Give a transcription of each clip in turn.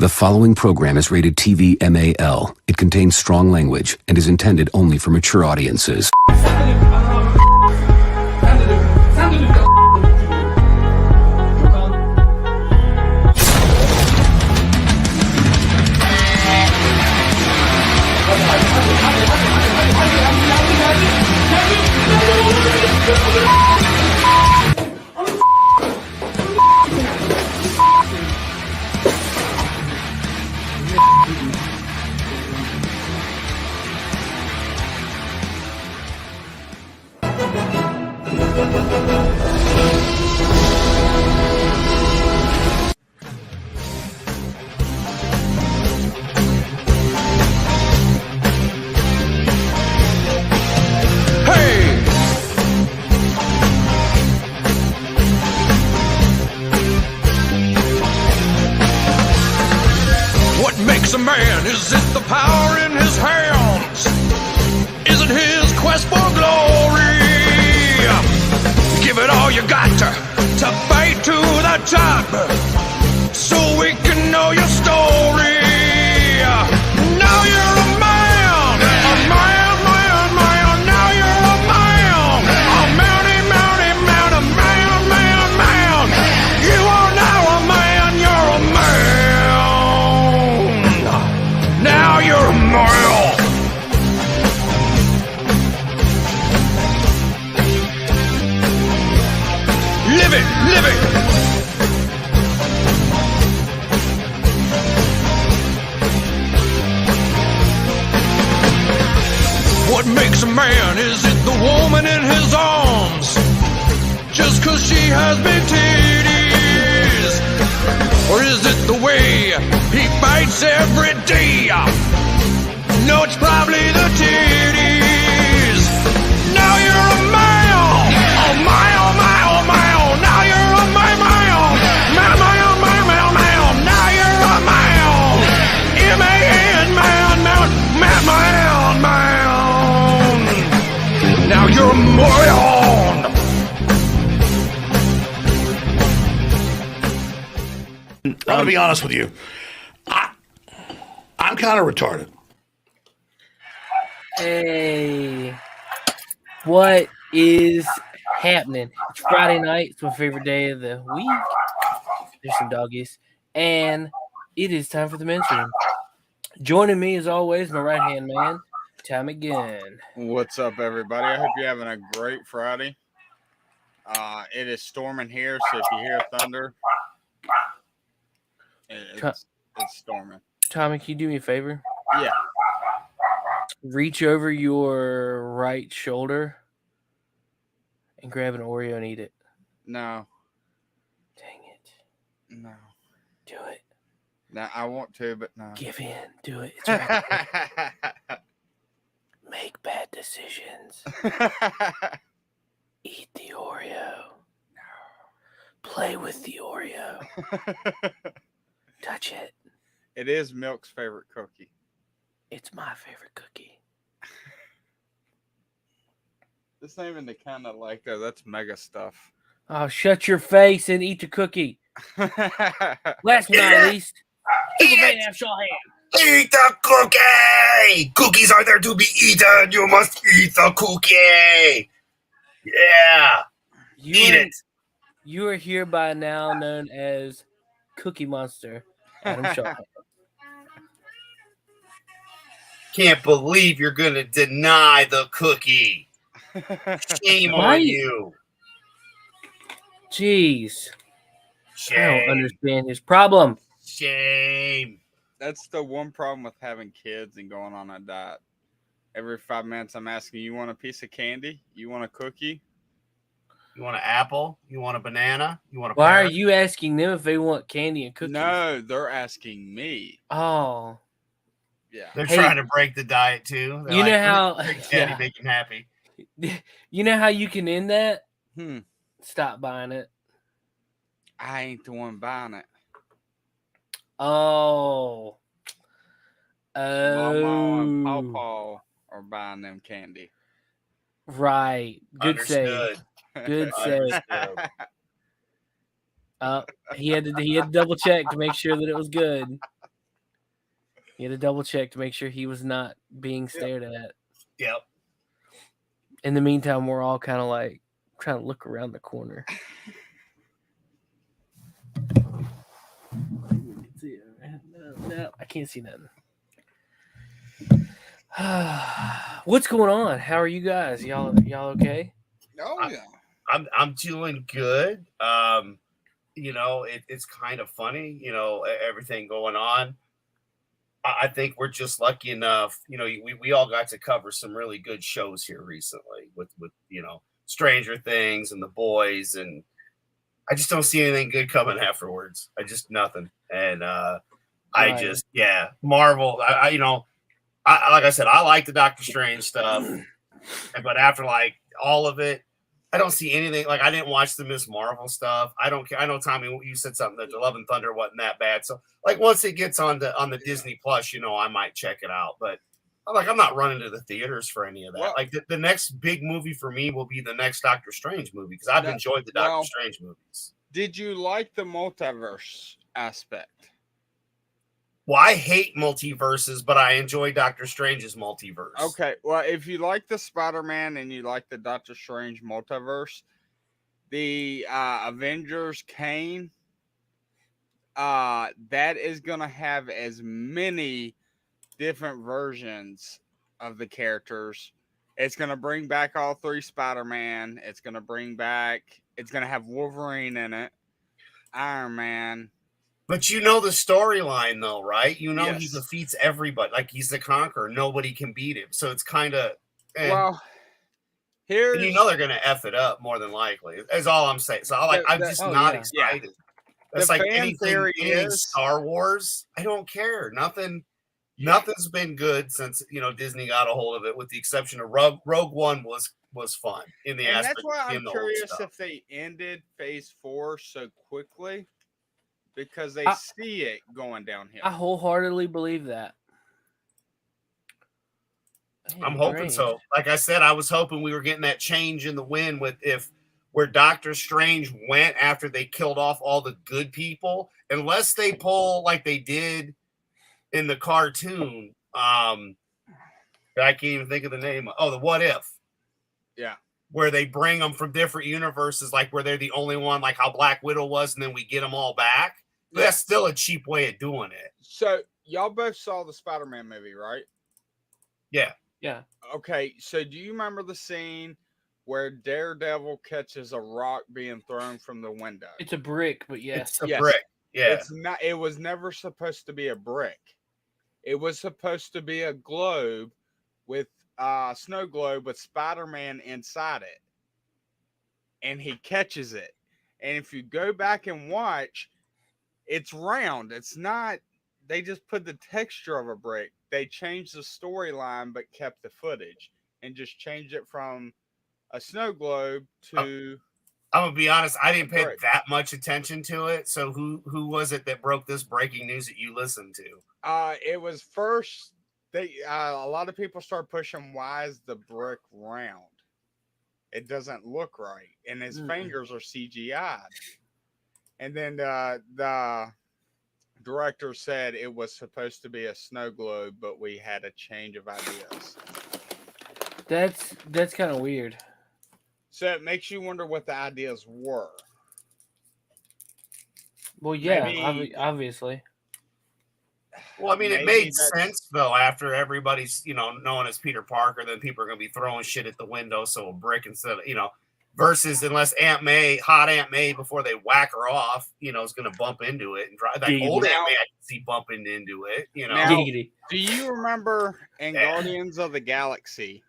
The following program is rated TV MAL. It contains strong language and is intended only for mature audiences. A man, is it the power in his hands? Is it his quest for glory? Give it all you got to fight to the top, so we can know your story. Now you're a man, man. Now you're a man, man. You are now a man, you're a man. Now you're a male. Live it, live it. What makes a man? Is it the woman in his arms? Just 'cause she has big titties? Or is it the way he fights every day? No, it's probably the titties. Now you're a male. Oh my, oh my, oh my, oh. Now you're a male. Now you're a male. M-A-N, man. Now you're a moron. I'm gonna be honest with you. I'm kind of retarded. Hey, what is happening? It's Friday night. It's my favorite day of the week. There's some doggies, and it is time for the men's room. Joining me, as always, my right-hand man, Tom again. What's up, everybody? I hope you're having a great Friday. It is storming here, so if you hear thunder, it's storming. Tommy, can you do me a favor? Yeah. Reach over your right shoulder and grab an Oreo and eat it. No. Dang it. No. Do it. No, I want to, but no. Give in. Do it. It's right. Make bad decisions. Eat the Oreo. No. Play with the Oreo. Touch it. It is Milk's favorite cookie. It's my favorite cookie. This ain't even the kind of like that. That's mega stuff. Oh, shut your face and eat the cookie. Last but not least, Superfan Shawhan. Eat the cookie! Cookies are there to be eaten. You must eat the cookie. Yeah. Eat it. You are hereby now known as Cookie Monster Adam Shawhan. Can't believe you're going to deny the cookie. Shame on you. Jeez. Shame. I don't understand his problem. Shame. That's the one problem with having kids and going on a diet. Every 5 minutes I'm asking, you want a piece of candy? You want a cookie? You want an apple? You want a banana? You want a Why pear? are you asking them if they want candy and cookies? No, they're asking me. Oh. Yeah. They're trying to break the diet too. They're you know like, how candy make them happy. You know how you can end that? Hmm. Stop buying it. I ain't the one buying it. Oh. Mama and Pawpaw are buying them candy. Right. Good Understood. save. Good save. He had to double check to make sure that it was good. He had to double check to make sure he was not being stared at. Yep. In the meantime, we're all kind of like trying to look around the corner. No, I can't see nothing. What's going on? How are you guys? Y'all okay? Oh yeah. I'm doing good. You know, it's kind of funny, you know, everything going on. I think we're just lucky enough, you know, we all got to cover some really good shows here recently with you know, Stranger Things and The Boys, and I just don't see anything good coming afterwards. I just nothing. And I just Marvel. I you know, I like I said, I like the Doctor Strange stuff, but after like all of it, I don't see anything. Like, I didn't watch the Miss Marvel stuff. I don't care. I know, Tommy, you said something that the Love and Thunder wasn't that bad. So like once it gets on the Disney Plus, you know, I might check it out. But I'm not running to the theaters for any of that. Well, like the next big movie for me will be the next Doctor Strange movie, because I've enjoyed the Doctor Strange movies. Did you like the multiverse aspect? Well, I hate multiverses, but I enjoy Doctor Strange's multiverse. Okay, well, if you like the Spider-Man and you like the Doctor Strange multiverse, the Avengers Kane, that is going to have as many different versions of the characters. It's going to bring back all 3 Spider-Man. It's going to have Wolverine in it, Iron Man. But you know the storyline, though, right? You know, Yes. he defeats everybody. Like, he's the conqueror. Nobody can beat him. So it's kind of... Well, and you know they're going to F it up, more than likely. That's all I'm saying. So I'm just not excited. That's like anything Star Wars. I don't care. Nothing's been good since, you know, Disney got a hold of it, with the exception of Rogue One was fun in the aspect. That's why I'm curious if they ended Phase 4 so quickly, because they see it going downhill. I wholeheartedly believe that. I'm hoping so. Like I said, I was hoping we were getting that change in the wind with where Doctor Strange went after they killed off all the good people, unless they pull like they did in the cartoon. I can't even think of the name. The What If. Yeah. Where they bring them from different universes, like where they're the only one, like how Black Widow was, and then we get them all back. But that's still a cheap way of doing it. So y'all both saw the Spider-Man movie, right? Yeah. Yeah. Okay, so do you remember the scene where Daredevil catches a rock being thrown from the window? It's a brick, but yes. It's a brick. Yeah. It's not. It was never supposed to be a brick. It was supposed to be a globe with snow globe with Spider-Man inside it. And he catches it. And if you go back and watch, it's round. It's not, they just put the texture of a brick. They changed the storyline but kept the footage and just changed it from a snow globe to... I'm gonna be honest, I didn't pay that much attention to it. So who was it that broke this breaking news that you listened to? It was first, a lot of people start pushing, why is the brick round? It doesn't look right. And his fingers are CGI'd. And then the director said it was supposed to be a snow globe, but we had a change of ideas. That's kind of weird. So it makes you wonder what the ideas were. Well, yeah, obviously. Well, I mean, it made sense, though, after everybody's, you know, known as Peter Parker, then people are going to be throwing shit at the window, so a brick instead of, you know, versus unless hot Aunt May, before they whack her off, you know, is going to bump into it. And drive. Like old Aunt May, I can see bumping into it, you know. Now, do you remember in Guardians of the Galaxy?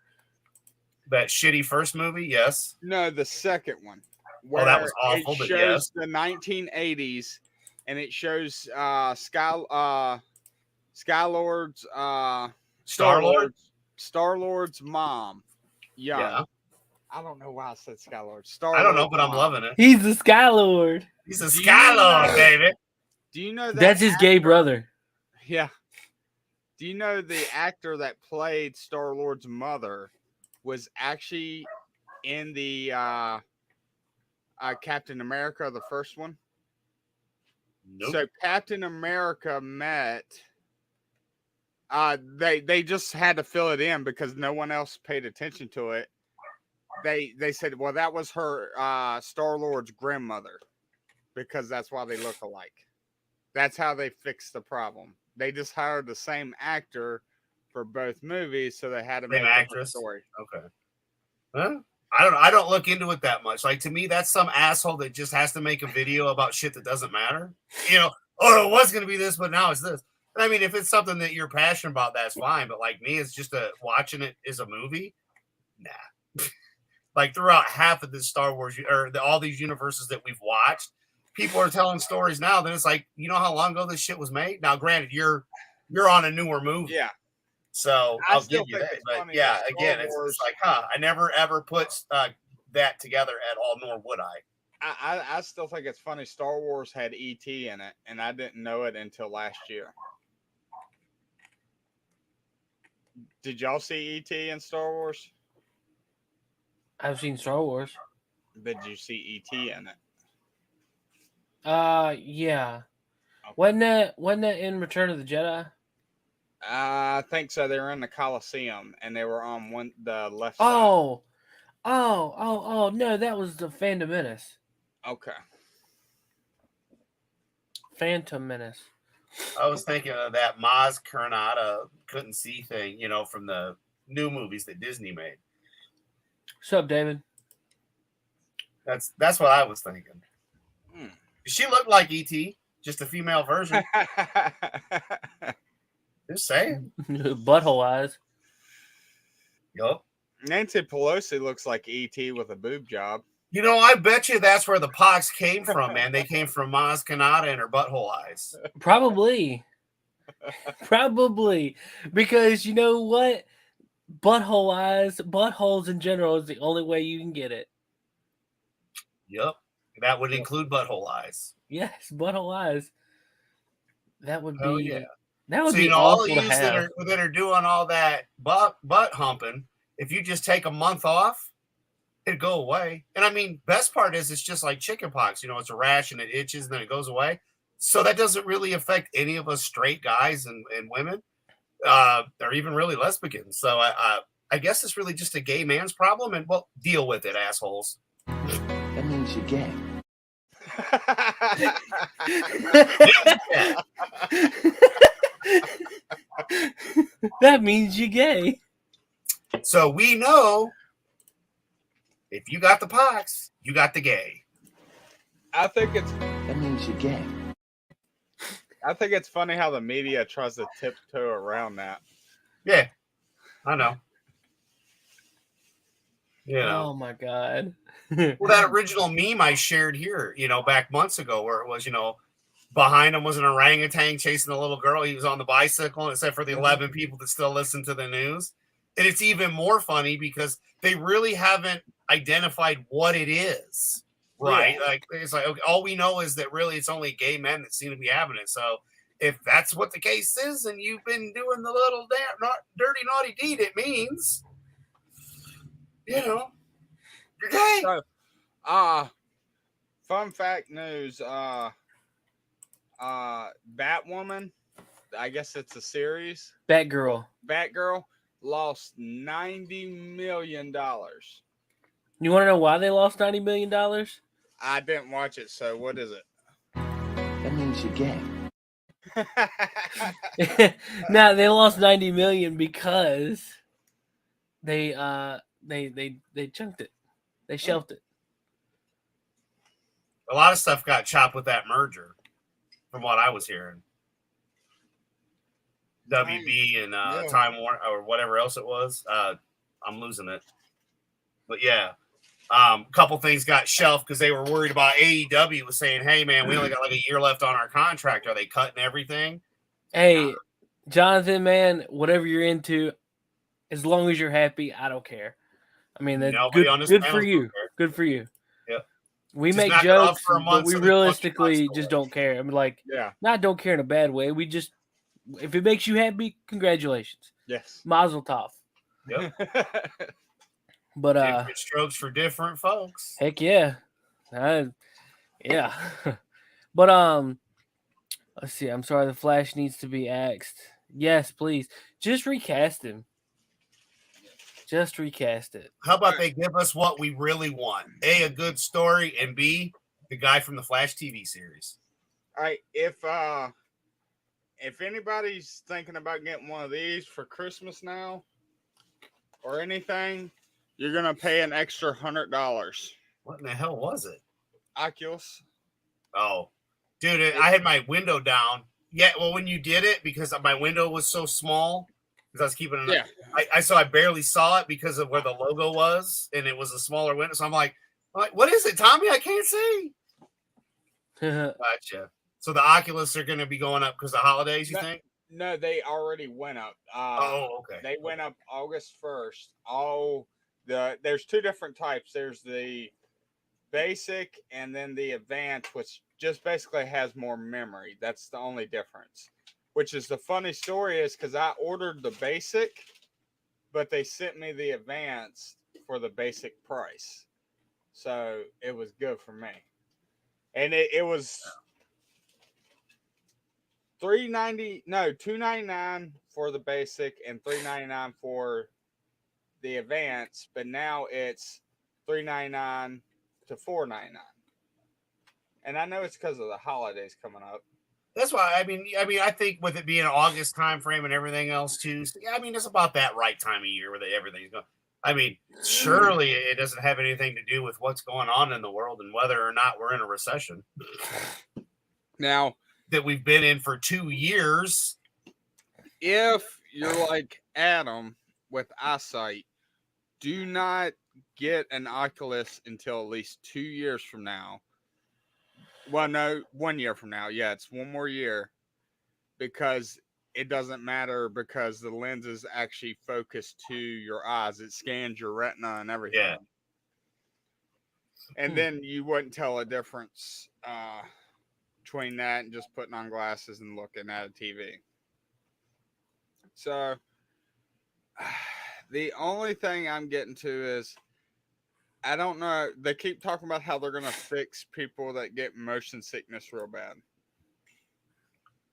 That shitty first movie? Yes. No, the second one. Well, that was awful, but yes. The 1980s, and it shows Star-Lord's mom. Yeah. I don't know why I said Star-Lord. I don't know, but I'm loving it. He's the Sky-Lord. He's a Sky-Lord, baby. Do you know that? That's his gay brother. Yeah. Do you know the actor that played Star-Lord's mother was actually in the Captain America, the first one? Nope. So Captain America met They just had to fill it in because no one else paid attention to it. They said, well, that was her Star-Lord's grandmother, because that's why they look alike. That's how they fixed the problem. They just hired the same actor for both movies, so they had to make a story. Okay. Huh? I don't look into it that much. Like, to me, that's some asshole that just has to make a video about shit that doesn't matter. You know, oh, it was going to be this, but now it's this. I mean, if it's something that you're passionate about, that's fine. But like me, it's just watching it as a movie. Nah. Like throughout half of this Star Wars or all these universes that we've watched, people are telling stories now that it's like, you know how long ago this shit was made? Now, granted, you're on a newer movie. Yeah. So I'll give you that. But yeah, again, it's like, I never ever put that together at all, nor would I. I still think it's funny. Star Wars had E.T. in it, and I didn't know it until last year. Did y'all see E.T. in Star Wars? I've seen Star Wars. Did you see E.T. in it? Yeah. Okay. Wasn't that in Return of the Jedi? I think so. They were in the Coliseum, and they were on the left side. Oh, no, that was the Phantom Menace. Okay. Phantom Menace. I was thinking of that Maz Kanata couldn't see thing, you know, from the new movies that Disney made. What's up, David? That's what I was thinking. She looked like E.T., just a female version. Just saying. Butthole eyes. Yup. Nancy Pelosi looks like E.T. with a boob job. You know, I bet you that's where the pox came from, man. They came from Maz Kanata and her butthole eyes. Probably. Probably. Because you know what? Butthole eyes, buttholes in general is the only way you can get it. Yep. That would include butthole eyes. Yes, butthole eyes. That would Oh, be yeah. that would So, be you know, all awful of to you have. that are doing all that butt humping, if you just take a month off, it'd go away. And I mean, best part is it's just like chickenpox. You know, it's a rash and it itches and then it goes away. So that doesn't really affect any of us straight guys and women, or even really lesbians. So I guess it's really just a gay man's problem. And well, deal with it, assholes. That means you're gay. That means you're gay. So we know if you got the pox, you got the gay. I think that means you're gay. I think it's funny how the media tries to tiptoe around that. Yeah, I know. You know. Oh my god. Well, that original meme I shared here, you know, back months ago, where it was, you know, behind him was an orangutan chasing a little girl. He was on the bicycle, except for the 11 people that still listen to the news. And it's even more funny because they really haven't identified what it is, right? Yeah. Like, it's like, okay, all we know is that really it's only gay men that seem to be having it. So if that's what the case is, and you've been doing the little dirty, naughty deed, it means, you know, you're gay. So, fun fact news, Batwoman, I guess it's a series. Batgirl lost $90 million. You want to know why they lost $90 million? I didn't watch it, so what is it? That means you're gay. Now they lost $90 million because they chunked it. They shelved it. A lot of stuff got chopped with that merger, from what I was hearing. WB and Time Warner or whatever else it was. I'm losing it. But yeah, a couple things got shelved because they were worried about AEW was saying, hey, man, we only got like a year left on our contract. Are they cutting everything? Hey, Jonathan, man, whatever you're into, as long as you're happy, I don't care. I mean, that's good for you. Good for you. Yeah. We just make jokes, but we so realistically just don't care. I mean, like, not don't care in a bad way. We just, if it makes you happy, congratulations. Yes. Mazel tov. Yep. But different strokes for different folks. Heck yeah. Yeah. But let's see. I'm sorry, the Flash needs to be axed. Yes, please. Just recast him. Just recast it. How about they give us what we really want? A good story, and B, the guy from the Flash TV series. All right, if anybody's thinking about getting one of these for Christmas now or anything, you're gonna pay an extra $100. What in the hell was it? Oculus. Oh, dude, I had my window down. Yeah, well, when you did it, because my window was so small, because I was keeping it. Yeah. I barely saw it because of where the logo was, and it was a smaller window. So I'm like, what is it, Tommy? I can't see. Gotcha. So the Oculus are going to be going up because of holidays, you think? No, they already went up. Okay. They went up August 1st. There's two different types. There's the basic and then the advanced, which just basically has more memory. That's the only difference. Which is the funny story is because I ordered the basic, but they sent me the advanced for the basic price. So it was good for me. And it was $299 for the basic and $399 for the advanced, but now it's $399 to $499. And I know it's because of the holidays coming up. That's why I think with it being an August time frame and everything else too. So, yeah, it's about that right time of year where everything's going. Surely it doesn't have anything to do with what's going on in the world and whether or not we're in a recession. Now that we've been in for 2 years. If you're like Adam with eyesight, do not get an Oculus until at least 2 years from now. Well, no, 1 year from now. Yeah, it's one more year because it doesn't matter because the lens is actually focused to your eyes. It scans your retina and everything. Yeah. And then you wouldn't tell a difference between that and just putting on glasses and looking at a TV. So the only thing I'm getting to is I don't know. They keep talking about how they're going to fix people that get motion sickness real bad.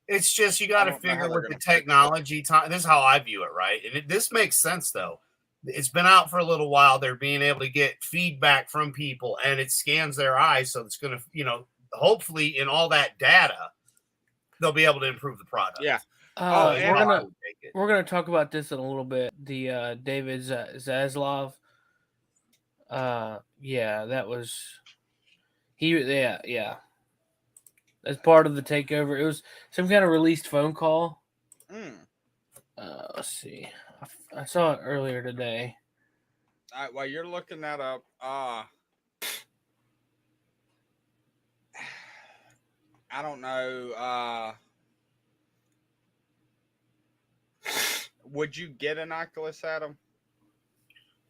It's just you got to figure with the technology time. This is how I view it, right? And this makes sense, though. It's been out for a little while. They're being able to get feedback from people, and it scans their eyes. So it's going to, hopefully in all that data, they'll be able to improve the product. Yeah. We're gonna talk about this in a little bit. The David Zaslav. That was he. Yeah. As part of the takeover, it was some kind of released phone call. Let's see. I saw it earlier today. All right, while you're looking that up, I don't know. Would you get an Oculus, Adam?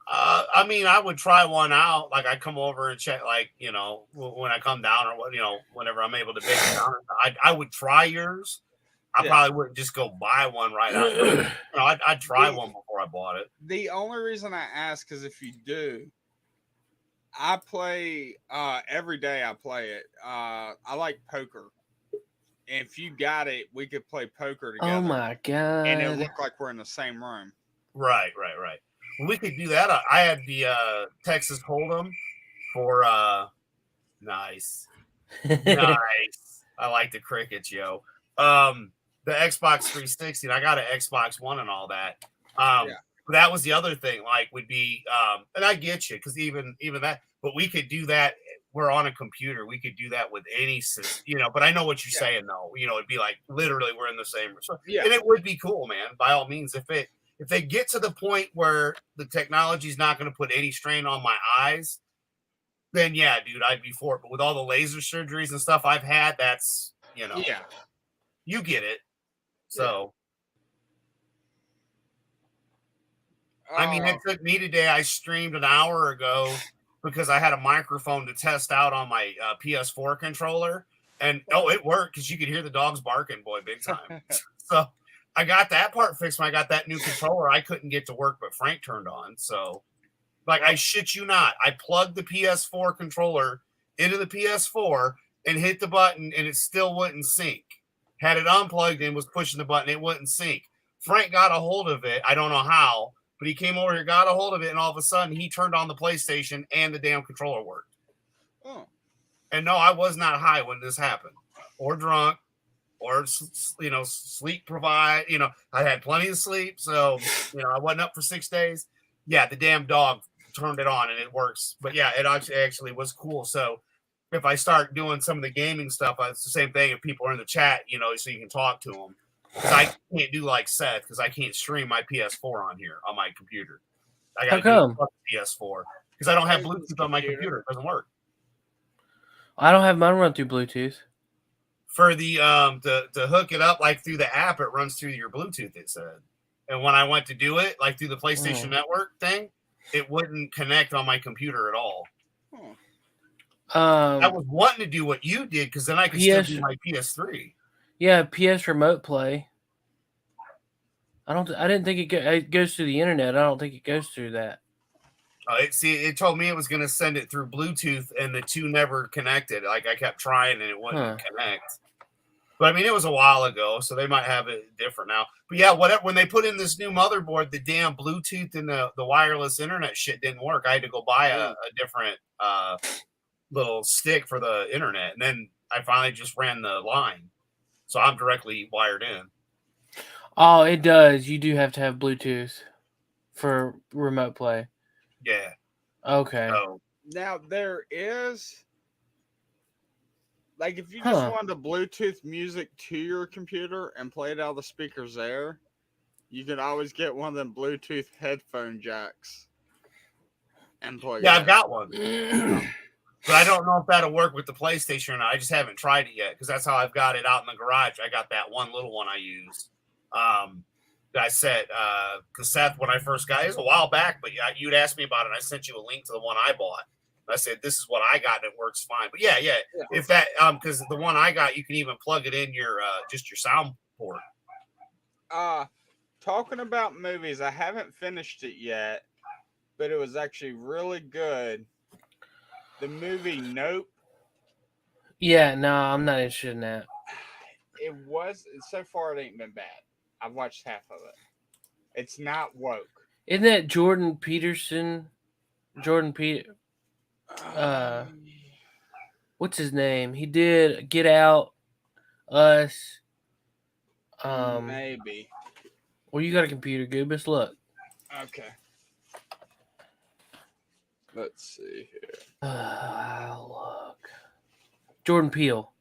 I would try one out. Like I come over and check, when I come down or whenever I'm able to make it down. I would try yours. I probably wouldn't just go buy one right out. I'd try one before I bought it. The only reason I ask is if you do, I play every day. I play it. I like poker. And if you got it, we could play poker together. Oh my god! And it'll look like we're in the same room. Right. We could do that. I had the Texas Hold'em for nice. I like the crickets, yo. The Xbox 360. And I got an Xbox One and all that. But that was the other thing. Would be, and I get you because even that. But we could do that. We're on a computer. We could do that with any system, But I know what you're saying, though. It'd be like literally we're in the same room. Yeah. And it would be cool, man. By all means, if they get to the point where the technology is not going to put any strain on my eyes, then yeah, dude, I'd be for it. But with all the laser surgeries and stuff I've had, that's you get it. So, it took me today. I streamed an hour ago because I had a microphone to test out on my PS4 controller, and it worked because you could hear the dogs barking, boy, big time. So. I got that part fixed when I got that new controller. I couldn't get to work, but Frank turned on. So, I shit you not. I plugged the PS4 controller into the PS4 and hit the button, and it still wouldn't sync. Had it unplugged and was pushing the button, it wouldn't sync. Frank got a hold of it. I don't know how, but he came over here, got a hold of it, and all of a sudden he turned on the PlayStation and the damn controller worked. Oh. And no, I was not high when this happened, or drunk, or sleep provide. I had plenty of sleep, so I wasn't up for 6 days. Yeah, the damn dog turned it on and it works. But yeah, it actually was cool. So if I start doing some of the gaming stuff, it's the same thing. If people are in the chat, so you can talk to them. Because I can't do like Seth, because I can't stream my PS4 on here on my computer. I got to do PS4 because I don't have Bluetooth on my computer. It doesn't work. I don't have mine run through Bluetooth. For the to hook it up like through the app, it runs through your Bluetooth. It said, and when I went to do it like through the PlayStation Network thing, it wouldn't connect on my computer at all. I was wanting to do what you did because then I could still do my PS3. Yeah, PS Remote Play. I didn't think it goes through the internet. I don't think it goes through that. It told me it was going to send it through Bluetooth, and the two never connected. Like I kept trying, and it wouldn't connect. But I mean, it was a while ago, so they might have it different now. But yeah, when they put in this new motherboard, the damn Bluetooth and the wireless internet shit didn't work. I had to go buy a different little stick for the internet, and then I finally just ran the line, so I'm directly wired in. Oh, it does. You do have to have Bluetooth for remote play. Yeah. Okay. So, now there is, like, if you just wanted to Bluetooth music to your computer and play it out of the speakers there, you can always get one of them Bluetooth headphone jacks and plug it. I've got one. But I don't know if that'll work with the PlayStation or not. I just haven't tried it yet because that's how I've got it out in the garage. I got that one little one I use. That I said, because Seth, when I first got it was a while back, but you'd asked me about it. And I sent you a link to the one I bought. I said, this is what I got, and it works fine. But yeah. If that, because the one I got, you can even plug it in your just your sound port. Talking about movies, I haven't finished it yet, but it was actually really good. The movie Nope. Yeah, no, I'm not interested in that. It was, so far it ain't been bad. I've watched half of it. It's not woke. Isn't that Jordan Peterson? What's his name? He did Get Out, Us. Maybe. Well, you got a computer, Goobus. Look. Okay. Let's see here. Look. Jordan Peele.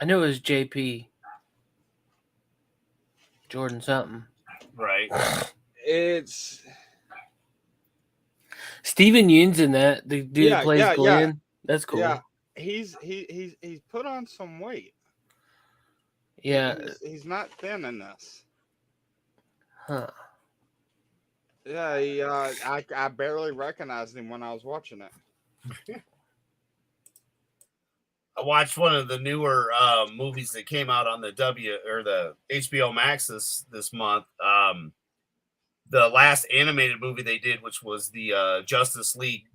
I knew it was JP. Jordan something. Right. It's Steven Yeun's in that. The dude that plays Glenn. Yeah. That's cool. Yeah. He's put on some weight. Yeah. He's not thin in this. Huh. Yeah, I barely recognized him when I was watching it. I watched one of the newer movies that came out on the the HBO Max this month. The last animated movie they did, which was the Justice League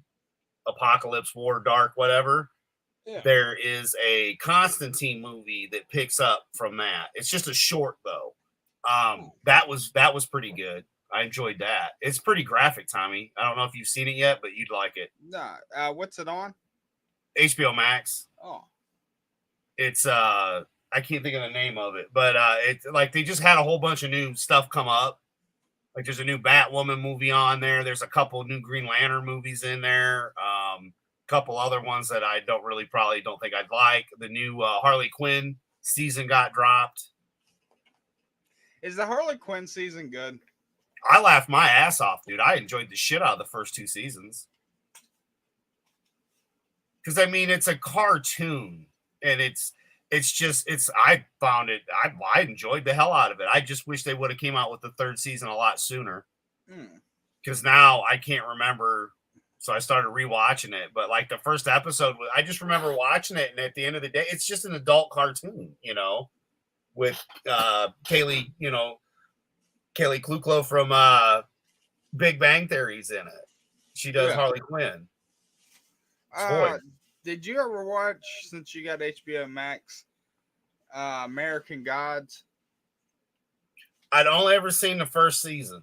Apocalypse War Dark, whatever. Yeah. There is a Constantine movie that picks up from that. It's just a short though. That was pretty good. I enjoyed that. It's pretty graphic, Tommy. I don't know if you've seen it yet, but you'd like it. Nah. What's it on? HBO Max. Oh. It's I can't think of the name of it, but it's like they just had a whole bunch of new stuff come up. Like there's a new Batwoman movie on there. There's a couple new Green Lantern movies in there. Couple other ones that I probably don't think I'd like. The new Harley Quinn season got dropped. Is the Harley Quinn season good? I laughed my ass off, dude. I enjoyed the shit out of the first 2 seasons. Because I mean, it's a cartoon, and I enjoyed the hell out of it. I just wish they would have came out with the 3rd season a lot sooner. Because now I can't remember, so I started rewatching it. But like the first episode, I just remember watching it, and at the end of the day, it's just an adult cartoon, with Kaylee Cuoco from Big Bang Theory's in it. She does Harley Quinn. Did you ever watch, since you got HBO Max, American Gods? I'd only ever seen the first season.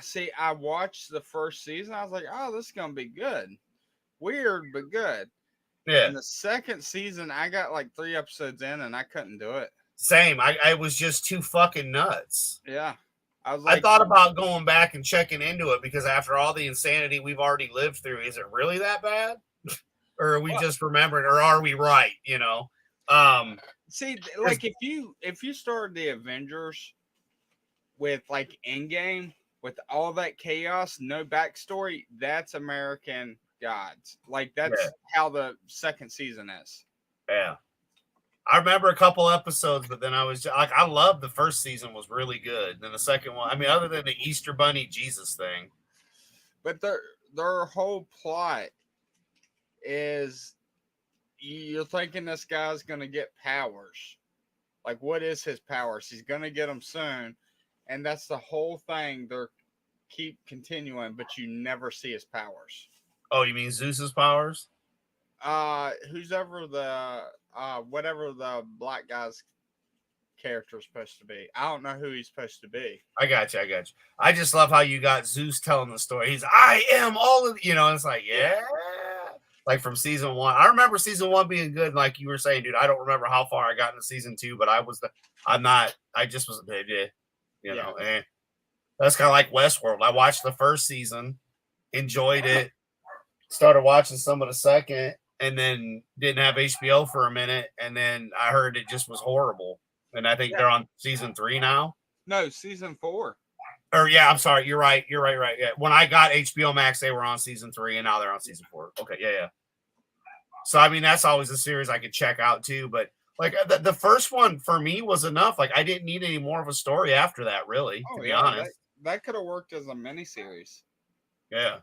See, I watched the first season. I was like, oh, this is going to be good. Weird, but good. Yeah. And the second season, I got like 3 episodes in and I couldn't do it. Same. I was just too fucking nuts. Yeah. I was I like, thought about going back and checking into it because after all the insanity we've already lived through, is it really that bad? Or are we just remembering, or are we right? You know? see, like if you started the Avengers with like Endgame, with all that chaos, no backstory, that's American Gods. Like that's how the second season is. Yeah. I remember a couple episodes, but then I was like, I loved the first season was really good. Then the second one, I mean, other than the Easter Bunny Jesus thing. But their whole plot is you're thinking this guy's going to get powers. Like, what is his powers? He's going to get them soon. And that's the whole thing. They're keep continuing, but you never see his powers. Oh, you mean Zeus's powers? Who's ever the whatever the black guy's character is supposed to be. I don't know who he's supposed to be. I got you. I just love how you got Zeus telling the story. He's, I am all of, you know, and it's like, yeah. Like from season 1. I remember season 1 being good. Like you were saying, dude, I don't remember how far I got into season 2, but I just was a baby, you know, and that's kind of like Westworld. I watched the first season, enjoyed it, started watching some of the second, and then didn't have HBO for a minute. And then I heard it just was horrible. And I think they're on season 3 now. No, season 4. Or yeah, I'm sorry. You're right. Right. Yeah. When I got HBO Max, they were on season 3, and now they're on season 4. Okay. Yeah. So, I mean, that's always a series I could check out too. But like the first one for me was enough. Like I didn't need any more of a story after that, really, to be honest. That could have worked as a miniseries. Yeah.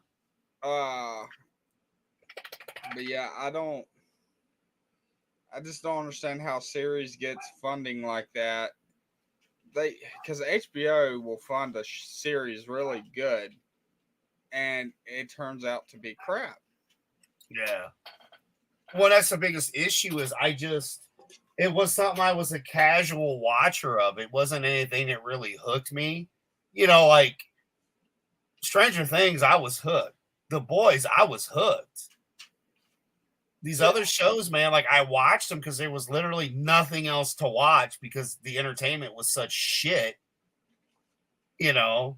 But yeah, I just don't understand how series gets funding like that. Because HBO will fund a series really good, and it turns out to be crap. Yeah. Well, that's the biggest issue is it was something I was a casual watcher of. It wasn't anything that really hooked me. You know, like Stranger Things, I was hooked. The Boys, I was hooked. These other shows, man, like I watched them because there was literally nothing else to watch because the entertainment was such shit, you know.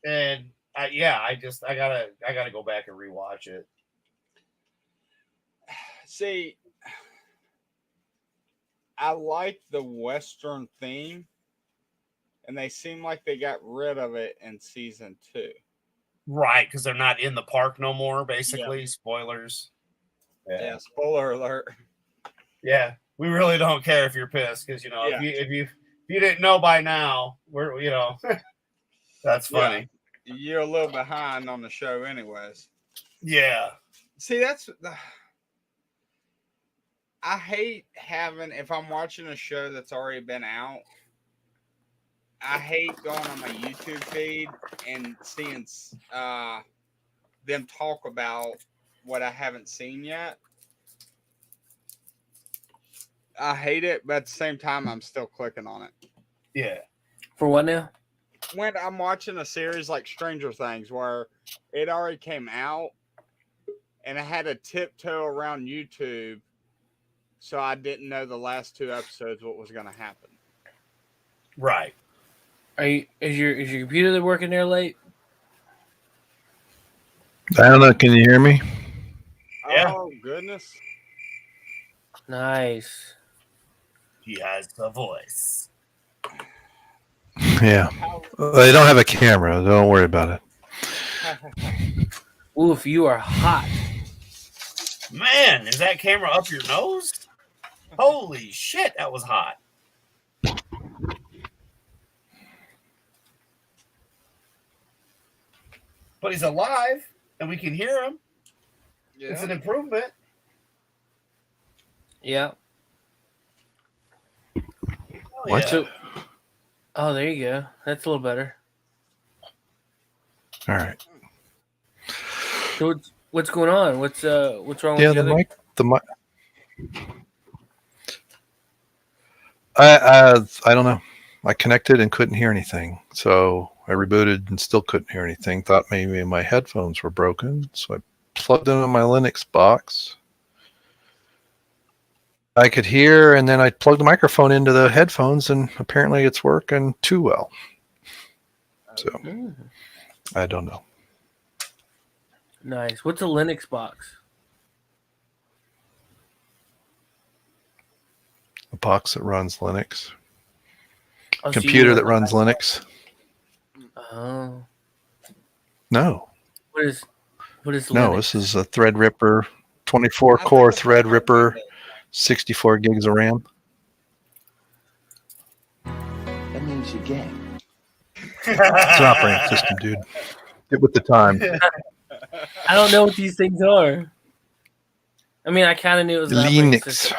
And I gotta go back and rewatch it. See, I like the Western theme, and they seem like they got rid of it in season 2. Right, because they're not in the park no more, basically. Yeah. Spoilers. Yeah, spoiler alert. Yeah, we really don't care if you're pissed because you know if you didn't know by now, we're that's funny. Yeah, you're a little behind on the show, anyways. Yeah. See, I hate having if I'm watching a show that's already been out. I hate going on my YouTube feed and seeing them talk about what I haven't seen yet. I hate it, but at the same time, I'm still clicking on it. Yeah. For what now? When I'm watching a series like Stranger Things, where it already came out, and I had to tiptoe around YouTube, so I didn't know the last 2 episodes what was going to happen. Right. Is your computer working there late? I don't know. Can you hear me? Yeah. Oh, goodness. Nice. He has a voice. Yeah. They don't have a camera. Don't worry about it. Oof, you are hot. Man, is that camera up your nose? Holy shit, that was hot. But he's alive, and we can hear him. Yeah. It's an improvement. Yeah. What? Yeah. Oh, there you go. That's a little better. All right. So what's going on? What's wrong with the mic? The mic. I don't know. I connected and couldn't hear anything. So I rebooted and still couldn't hear anything. Thought maybe my headphones were broken. So I plugged them in my Linux box. I could hear, and then I plugged the microphone into the headphones, and apparently it's working too well. So I don't know. Nice. What's a Linux box? A box that runs Linux. Oh, so Computer you that runs Linux. Oh. No. What is Linux? No, this is a Threadripper, 24-core Threadripper, 64 gigs of RAM. That means you're gay. It's an operating system, dude. Get with the time. I don't know what these things are. I mean, I kind of knew it was an operating system.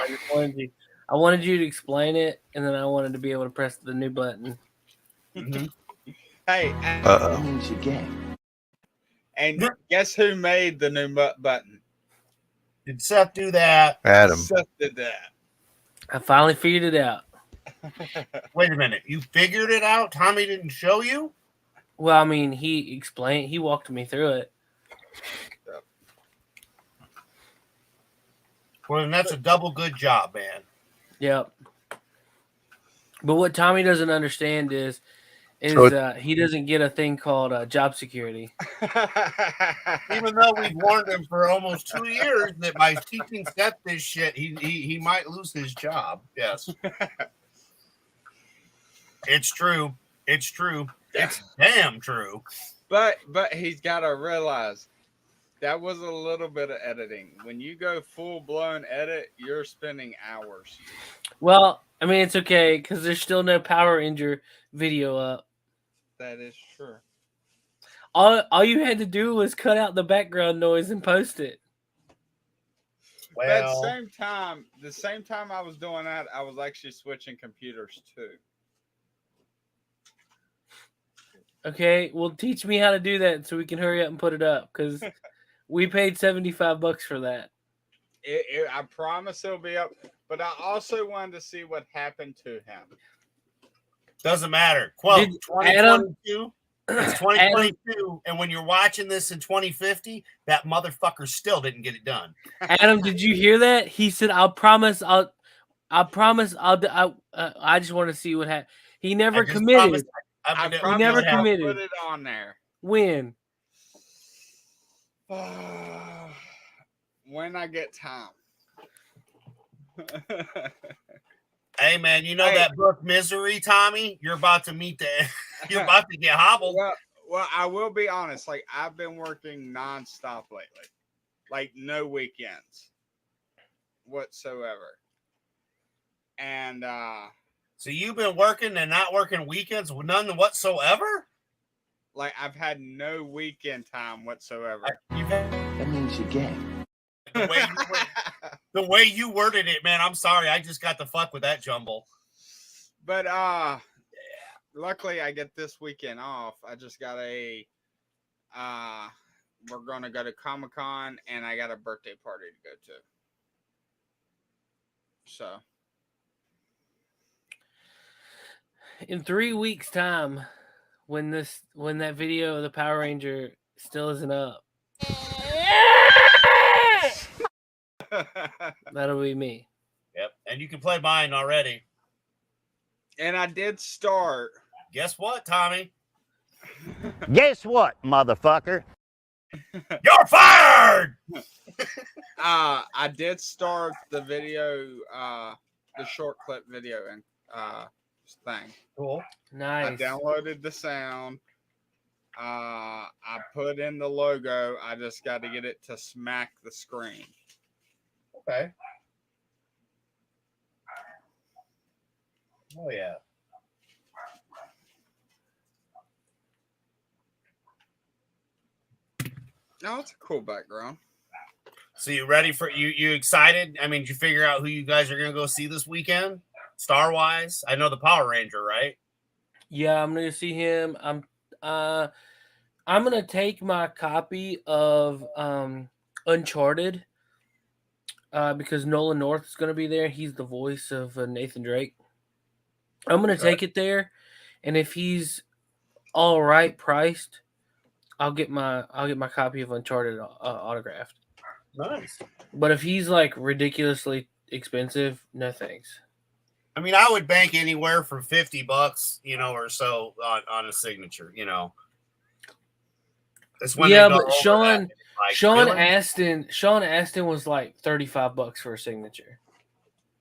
I wanted you to explain it, and then I wanted to be able to press the new button. Mm-hmm. Hey, that means you're gay. And guess who made the new button? Did Seth do that? Adam. Seth did that. I finally figured it out. Wait a minute. You figured it out? Tommy didn't show you? Well, I mean, he walked me through it. Well, then that's a double good job, man. Yep. But what Tommy doesn't understand is he doesn't get a thing called job security. Even though we've warned him for almost 2 years that by teaching Seth this shit, he might lose his job. Yes. It's true. It's true. It's damn true. But he's got to realize that was a little bit of editing. When you go full-blown edit, you're spending hours. Well, I mean, it's okay because there's still no Power Ranger video up. That is true. All you had to do was cut out the background noise and post it. Well, but at the same time I was doing that, I was actually switching computers too. Okay, well, teach me how to do that so we can hurry up and put it up because we paid $75 for that. I promise it'll be up, but I also wanted to see what happened to him. Doesn't matter. Quote, 2022. It's 2022, and when you're watching this in 2050, that motherfucker still didn't get it done. Adam, did you hear that? He said, I promise I just want to see what happened. He never committed. I he never committed. Put it on there. When? When I get time. Hey man, you know that book Misery, Tommy? You're about to you're about to get hobbled. Well, I will be honest. Like I've been working nonstop lately, like no weekends whatsoever. And so you've been working and not working weekends with none whatsoever? Like I've had no weekend time whatsoever. That means you're gay. The way you worded it, man, I'm sorry. I just got to fuck with that jumble. But luckily I get this weekend off. I just got we're gonna go to Comic-Con and I got a birthday party to go to. So in 3 weeks' time, when that video of the Power Ranger still isn't up, that'll be me. Yep, and you can play mine already. And I did start. Guess what, Tommy? Guess what, motherfucker? You're fired! I did start the video, the short clip video and thing. Cool. Nice. I downloaded the sound. I put in the logo. I just got to get it to smack the screen. Okay. Oh yeah. No, it's a cool background. So you ready for you excited? I mean, did you figure out who you guys are gonna go see this weekend? Star wise? I know the Power Ranger, right? Yeah, I'm gonna see him. I'm gonna take my copy of Uncharted because Nolan North is gonna be there. He's the voice of Nathan Drake. I'm gonna take it there, and if he's all right priced, I'll get my copy of Uncharted autographed. Nice. But if he's like ridiculously expensive, no thanks. I mean, I would bank anywhere from $50, or so on a signature. It's when Yeah, they go but over Sean really? Astin was like $35 for a signature.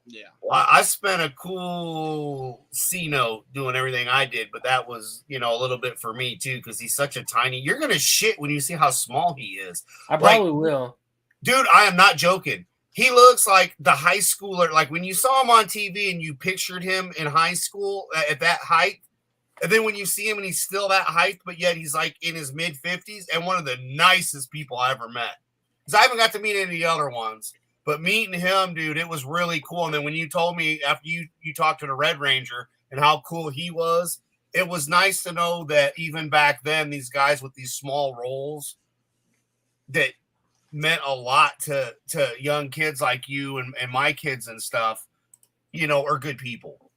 Yeah. Well, I spent a cool C note doing everything I did, but that was, a little bit for me too, because he's such a tiny. You're gonna shit when you see how small he is. I probably will. Dude, I am not joking. He looks like the high schooler. Like when you saw him on TV and you pictured him in high school at that height, and then when you see him and he's still that height, but yet he's like in his mid-50s and one of the nicest people I ever met. Because I haven't got to meet any of the other ones. But meeting him, dude, it was really cool. And then when you told me after you talked to the Red Ranger and how cool he was, it was nice to know that even back then, these guys with these small roles that meant a lot to young kids like you and my kids and stuff, are good people.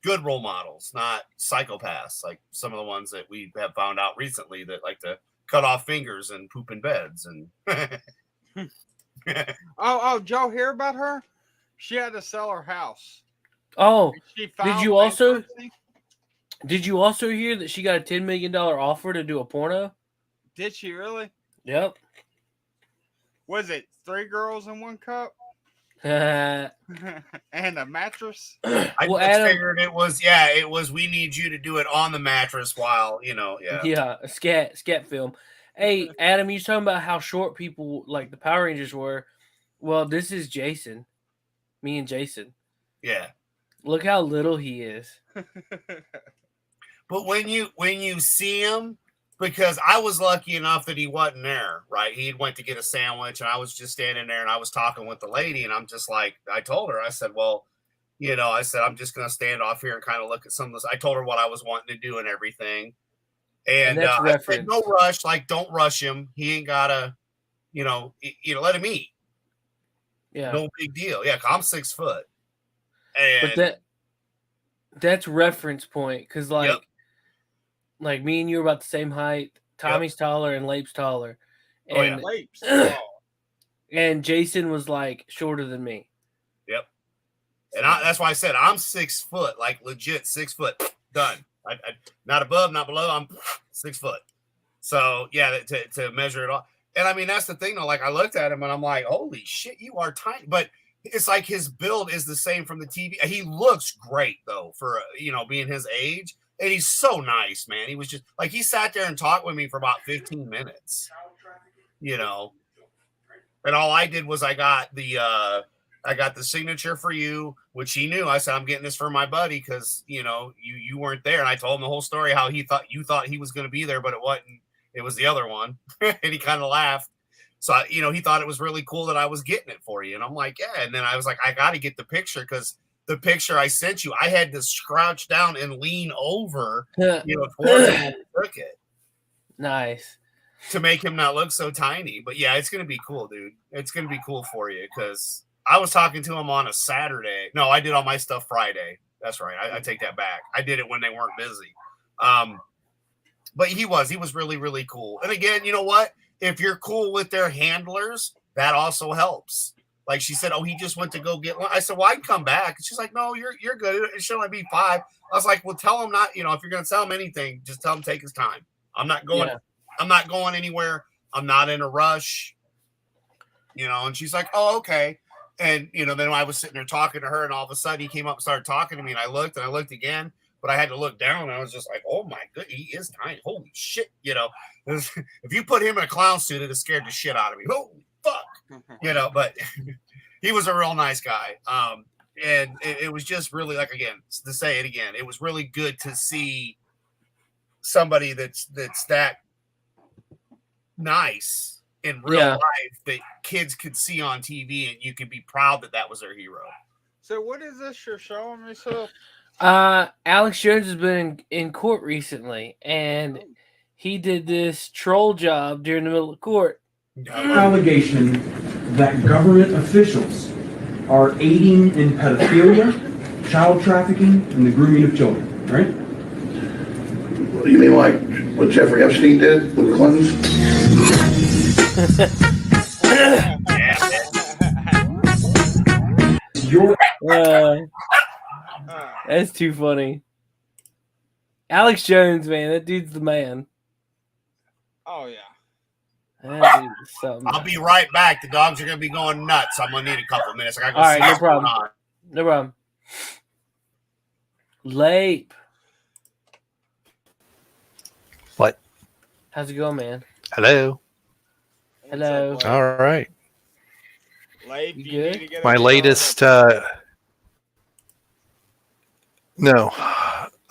Good role models, not psychopaths like some of the ones that we have found out recently that like to cut off fingers and poop in beds. And Oh, Joe, hear about her? She had to sell her house. Oh, She did filed you also bankruptcy. hear that she got a $10 million offer to do a porno? Did she really? Yep. Was it 3 girls in 1 cup Well, and a mattress? I just Adam, figured it was we need you to do it on the mattress while, yeah, a scat film. Hey, Adam, you talking about how short people like the Power Rangers were? Well, this is Jason. Me and Jason. Yeah. Look how little he is. But when you see him, because I was lucky enough that he wasn't there, right? He went to get a sandwich and I was just standing there and I was talking with the lady and I'm just like, I told her, I said, well, I'm just going to stand off here and kind of look at some of this. I told her what I was wanting to do and everything. And that's I said, no rush, like don't rush him. He ain't gotta, let him eat. Yeah. No big deal. Yeah, I'm 6 foot. And but that's reference point because like me and you are about the same height. Tommy's taller and Lape's taller. And Lapes. and Jason was like shorter than me. Yep. And that's why I said I'm 6 foot, like legit 6 foot. Done. I not above, not below. I'm 6 foot. So yeah, to measure it all. And I mean, that's the thing though. Like I looked at him and I'm like, holy shit, you are tiny. But it's like his build is the same from the TV. He looks great though for being his age. And he's so nice, man. He was just like he sat there and talked with me for about 15 minutes. And all I did was I got the signature for you, which he knew. I said, I'm getting this for my buddy because, you weren't there. And I told him the whole story, how you thought he was going to be there, but it wasn't. It was the other one. And he kind of laughed. So, he thought it was really cool that I was getting it for you. And I'm like, yeah. And then I was like, I got to get the picture because the picture I sent you, I had to crouch down and lean over, towards him when we took it. Nice. To make him not look so tiny. But yeah, it's going to be cool, dude. It's going to be cool for you because I was talking to him on a Saturday. No, I did all my stuff Friday. That's right. I take that back. I did it when they weren't busy. But he was really, really cool. And again, you know what? If you're cool with their handlers, that also helps. Like she said, oh, he just went to go get one. I said, well, I can come back. And she's like, no, you're good. It should only be 5. I was like, well, tell him not, if you're going to tell him anything, just tell him take his time. I'm not going anywhere. I'm not in a rush. And she's like, oh, okay. And, then I was sitting there talking to her and all of a sudden he came up and started talking to me and I looked again, but I had to look down and I was just like, oh my God, he is tiny. Holy shit. If you put him in a clown suit, it'd have scared the shit out of me. Holy fuck. But he was a real nice guy. And it was just really like, again, to say it again, it was really good to see somebody that's that nice in real life that kids could see on TV and you could be proud that was their hero. So what is this you're showing me? So Alex Jones has been in court recently and he did this troll job during the middle of court. Allegation that government officials are aiding in pedophilia child trafficking and the grooming of children, right? You mean like what Jeffrey Epstein did with the Clintons? That's too funny. Alex Jones, man, that dude's the man. Oh yeah. That dude is something. I'll be right back. The dogs are gonna be going nuts. I'm gonna need a couple of minutes. I gotta go All right, see no what's going problem. on. No problem. Lape. What? How's it going, man? Hello. Hello. All right. Lape, You you good? need to get My a latest. No,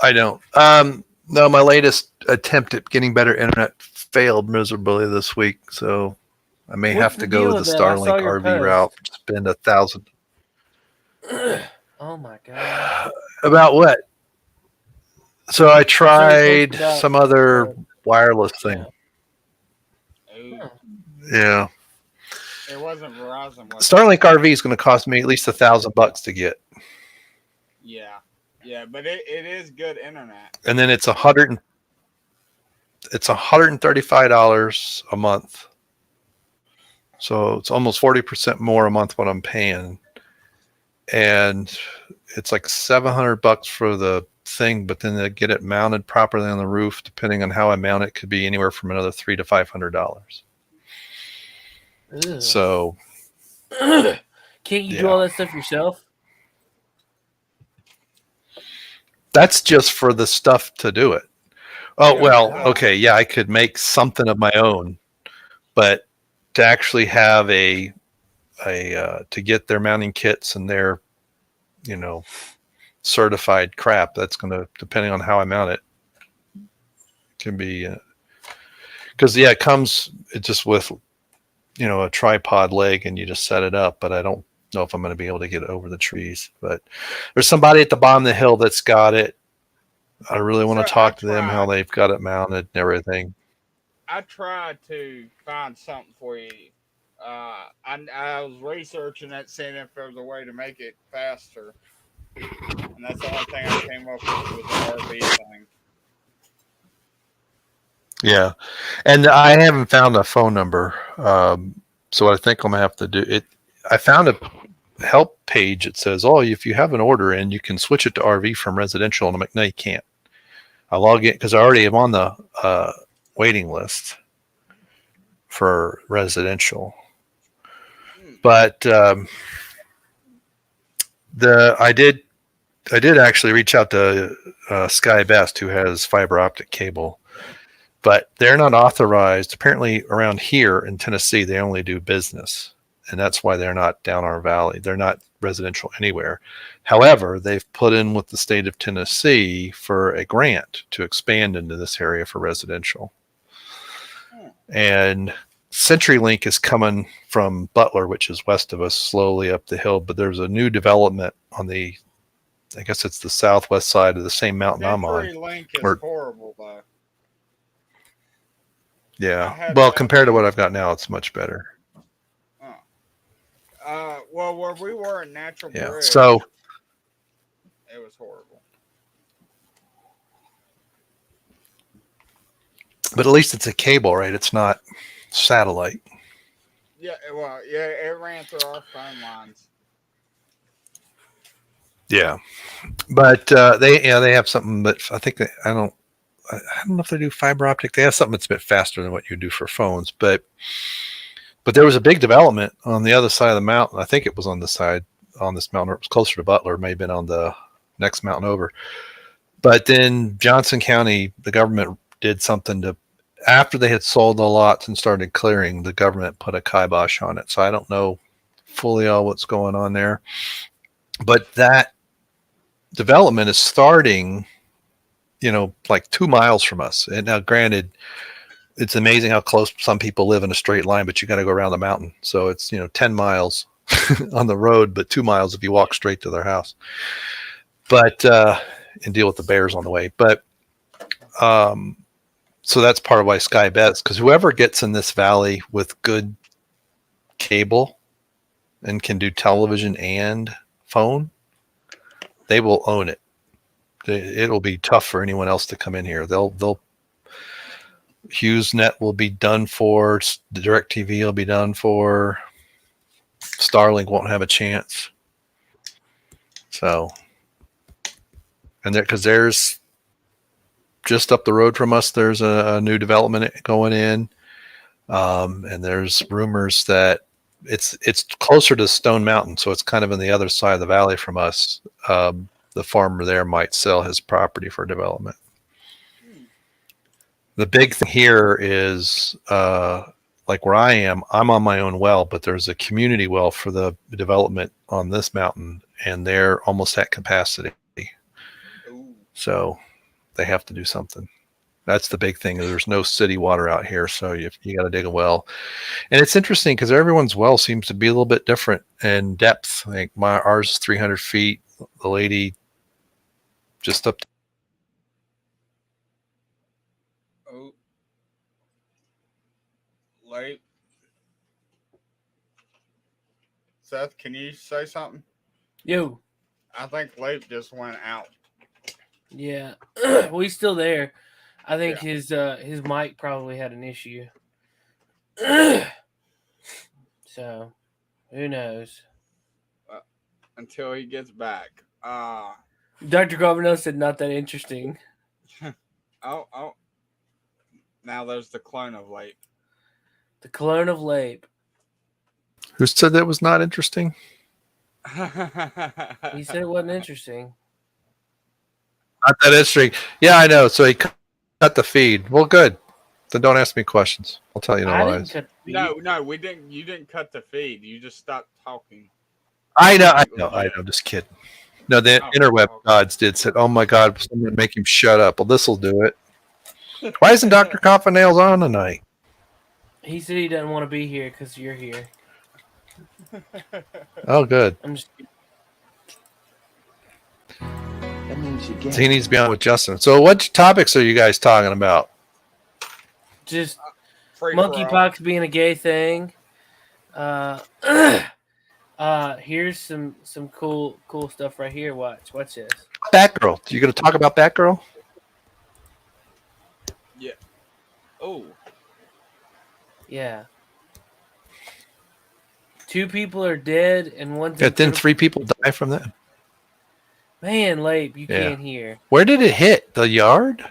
I don't. No, my latest attempt at getting better internet failed miserably this week, so I may What's have the to deal go with the that? I saw Starlink your RV post. route. Spend $1,000. Oh my god. About what? So I tried posted up. some other wireless thing. Ooh, Yeah. it wasn't Verizon. Was it? Starlink RV is going to cost me at least $1,000 to get, Yeah, yeah, but it is good internet. and then it's $135 a month. So it's almost 40% more a month what I'm paying, and it's like $700 for the thing. But then to get it mounted properly on the roof, depending on how I mount it, could be anywhere from another $300 to $500. Ew. So Can't you do Yeah. all that stuff yourself? that's just for the stuff to do it. Oh, Yeah, well, yeah. okay. Yeah, I could make something of my own, but to actually have a to get their mounting kits and their, certified crap, that's going to, depending on how I mount it, can be, because it comes just with, a tripod leg and you just set it up, but I don't know if I'm going to be able to get it over the trees. But there's somebody at the bottom of the hill that's got it. I really want to So talk I to them how tried. they've got it mounted and everything. I tried to find something for you. I was researching it, seeing if there was a way to make it faster, and that's the only thing I came up with was the RV thing. Yeah, and I haven't found a phone number. So what I think I'm gonna have to do it. I found a help page. It says, "Oh, if you have an order in, you can switch it to RV from residential." And I'm like, "No, you can't." I log in because I already am on the waiting list for residential. But I did actually reach out to Sky Best, who has fiber optic cable. But they're not authorized. Apparently, around here in Tennessee, they only do business, and that's why they're not down our valley. They're not residential anywhere. However, they've put in with the state of Tennessee for a grant to expand into this area for residential. And CenturyLink is coming from Butler, which is west of us, slowly up the hill. But there's a new development on I guess it's the southwest side of the same mountain I'm on. CenturyLink is Or- horrible though. Yeah. Well, compared to what I've got now, it's much better. Well, where we were in Natural Yeah. Bridge, So, it was horrible. but at least it's a cable, right? It's not satellite. Yeah, well, yeah, it ran through our phone lines. Yeah. But they have something, but I think I don't know if they do fiber optic. They have something that's a bit faster than what you do for phones, but there was a big development on the other side of the mountain. I think it was on this mountain, or it was closer to Butler, may have been on the next mountain over. But then Johnson County, the government did something after they had sold the lots and started clearing, the government put a kibosh on it. So I don't know fully all what's going on there. But that development is starting, like 2 miles from us. And now, granted, it's amazing how close some people live in a straight line, but you got to go around the mountain. So it's, 10 miles on the road, but 2 miles if you walk straight to their house. But, and deal with the bears on the way. But, so that's part of why Sky Bets, because whoever gets in this valley with good cable and can do television and phone, they will own it. It'll be tough for anyone else to come in here. HughesNet will be done for. DirecTV will be done for. Starlink won't have a chance. So, and because there's just up the road from us, there's a new development going in, and there's rumors that it's closer to Stone Mountain, so it's kind of on the other side of the valley from us. The farmer there might sell his property for development. The big thing here is like where I am, I'm on my own well, but there's a community well for the development on this mountain, and they're almost at capacity. So they have to do something. That's the big thing. There's no city water out here, so you got to dig a well. And it's interesting because everyone's well seems to be a little bit different in depth. Like ours is 300 feet. The lady just up. Late. Seth, can you say something? Yo. I think Late just went out. Yeah. Well, he's still there. I think his mic probably had an issue. So, who knows? Until he gets back. Dr. Carbonell said not that interesting. Oh. Now there's the clone of Late. The clone of Lape. Who said that was not interesting? He said it wasn't interesting. Not that interesting. Yeah, I know. So he cut the feed. Well, good. Then don't ask me questions. I'll tell you no lies. No, we didn't. You didn't cut the feed. You just stopped talking. I know. Just kidding. No, the interweb gods did said, "Oh my God, someone make him shut up." Well, this will do it. Why isn't Dr. Coffinails on tonight? He said he doesn't want to be here because you're here. Oh, good. I'm just. That means you get. He needs to be on with Justin. So, what topics are you guys talking about? Just monkeypox being a gay thing. Here's some cool stuff right here. Watch this. Batgirl. You going to talk about Batgirl? Yeah. Oh. Yeah. 2 people are dead and one's. Then 3 people die from that. Man, Lape, you can't hear. Where did it hit? The yard?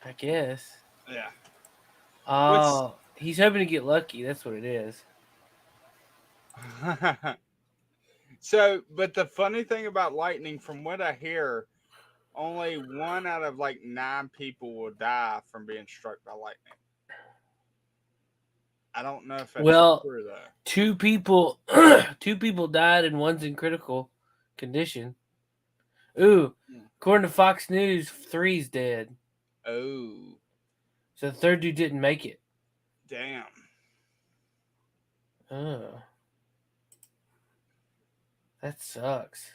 I guess. Yeah. Oh, he's hoping to get lucky. That's what it is. So, but the funny thing about lightning, from what I hear, only 1 out of 9 people will die from being struck by lightning. I don't know if that's true though. 2 people died and one's in critical condition. Ooh, according to Fox News, 3's dead. Oh. So the 3rd dude didn't make it. Damn. Oh. That sucks.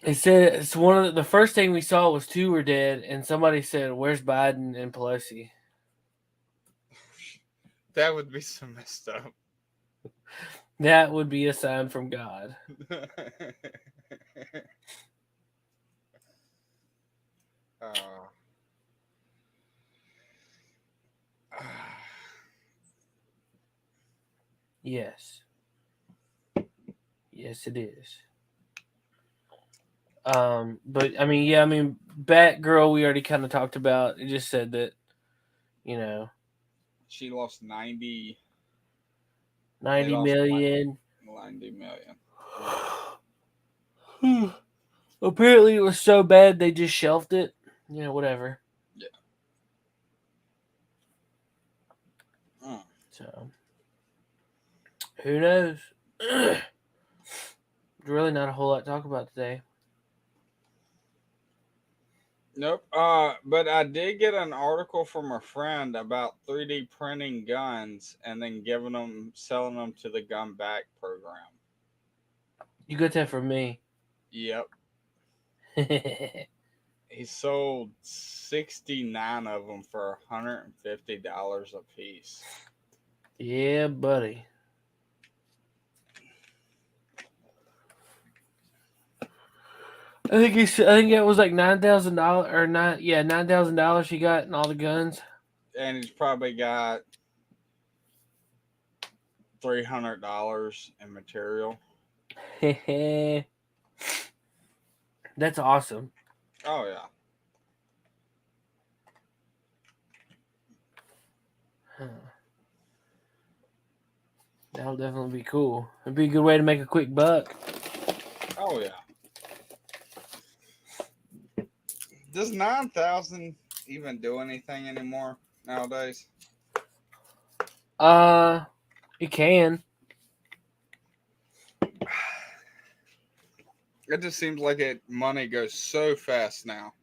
It said it's one of the first thing we saw was 2 were dead, and somebody said, "Where's Biden and Pelosi?" That would be so messed up. That would be a sign from God. Yes. Yes, it is. But Batgirl we already kind of talked about. It just said that, she lost 90 million. 90 million. Apparently it was so bad they just shelved it. Whatever. Yeah. So who knows? There's really not a whole lot to talk about today. Nope. But I did get an article from a friend about 3D printing guns and then selling them to the gun back program. You got that from me. Yep. He sold 69 of them for $150 a piece. Yeah, buddy. I think it was like $9,000 or not. Yeah, $9,000 he got and all the guns. And he's probably got $300 in material. That's awesome. Oh yeah. Huh. That'll definitely be cool. It'd be a good way to make a quick buck. Oh yeah. Does 9,000 even do anything anymore nowadays? It can. It just seems like money goes so fast now.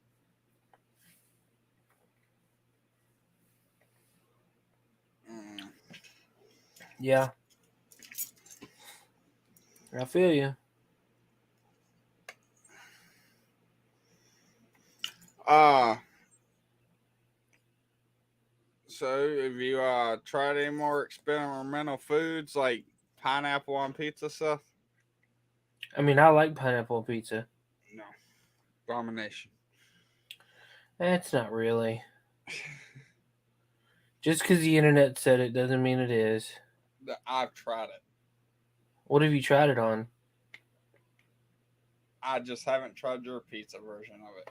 Yeah. I feel you. So have you tried any more experimental foods like pineapple on pizza stuff? I mean, I like pineapple pizza. No. Abomination. That's not really. Just because the internet said it doesn't mean it is. I've tried it. What have you tried it on? I just haven't tried your pizza version of it.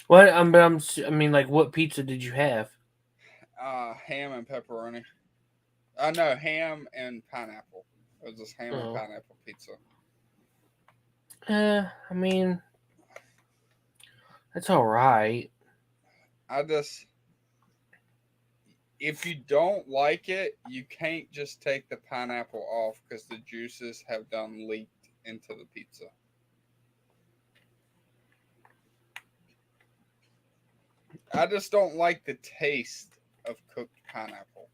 What? I mean, like, what pizza did you have? Ham and pepperoni. No, ham and pineapple. It was just ham and pineapple pizza. I mean, that's all right. If you don't like it, you can't just take the pineapple off because the juices have done leaked into the pizza. I just don't like the taste of cooked pineapple.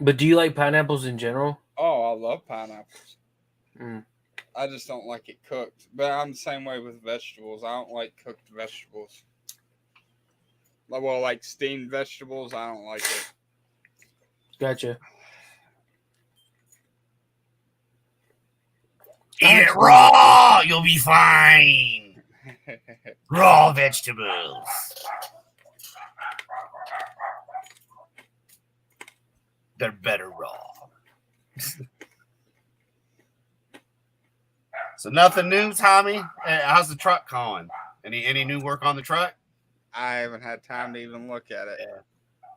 But do you like pineapples in general? Oh, I love pineapples. Mm. I just don't like it cooked. But I'm the same way with vegetables. I don't like cooked vegetables. Well, like steamed vegetables, I don't like it. Gotcha. Eat it raw, you'll be fine. Raw vegetables. They're better raw. So nothing new, Tommy? How's the truck going? Any new work on the truck? I haven't had time to even look at it. Yeah.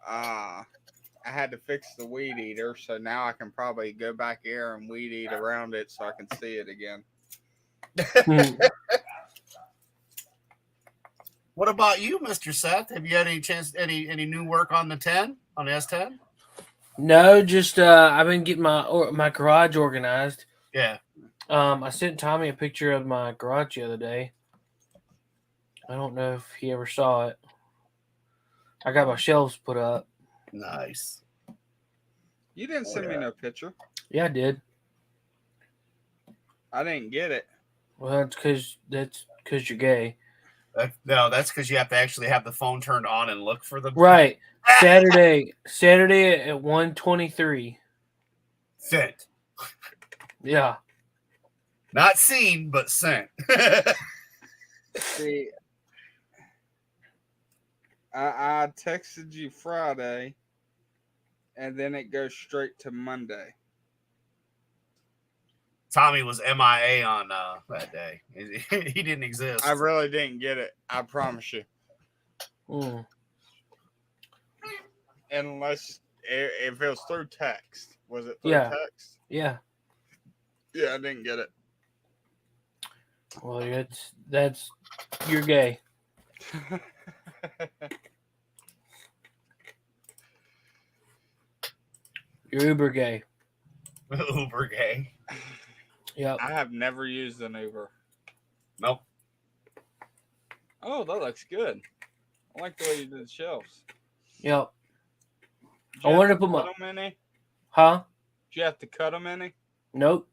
I had to fix the weed eater, so now I can probably go back here and weed eat around it so I can see it again. What about you, Mr. Seth? Have you had any new work on the 10, on the S10? No, just I've been getting my garage organized. Yeah. I sent Tommy a picture of my garage the other day. I don't know if he ever saw it. I got my shelves put up. Nice. You didn't send me no picture. Yeah, I did. I didn't get it. Well, that's because you're gay. No, that's because you have to actually have the phone turned on and look for the Right. Saturday at 1:23. Sent. Yeah. Not seen, but sent. See, I texted you Friday, and then it goes straight to Monday. Tommy was MIA on that day. He didn't exist. I really didn't get it. I promise you. Mm. Unless if it was through text. Was it through text? Yeah. Yeah, I didn't get it. Well, that's you're gay. You're uber gay. Uber gay. Yep. I have never used an Uber. Nope. Oh, that looks good. I like the way you did the shelves. Yep. I wanted to put cut them any? Huh? Did you have to cut them any? Nope.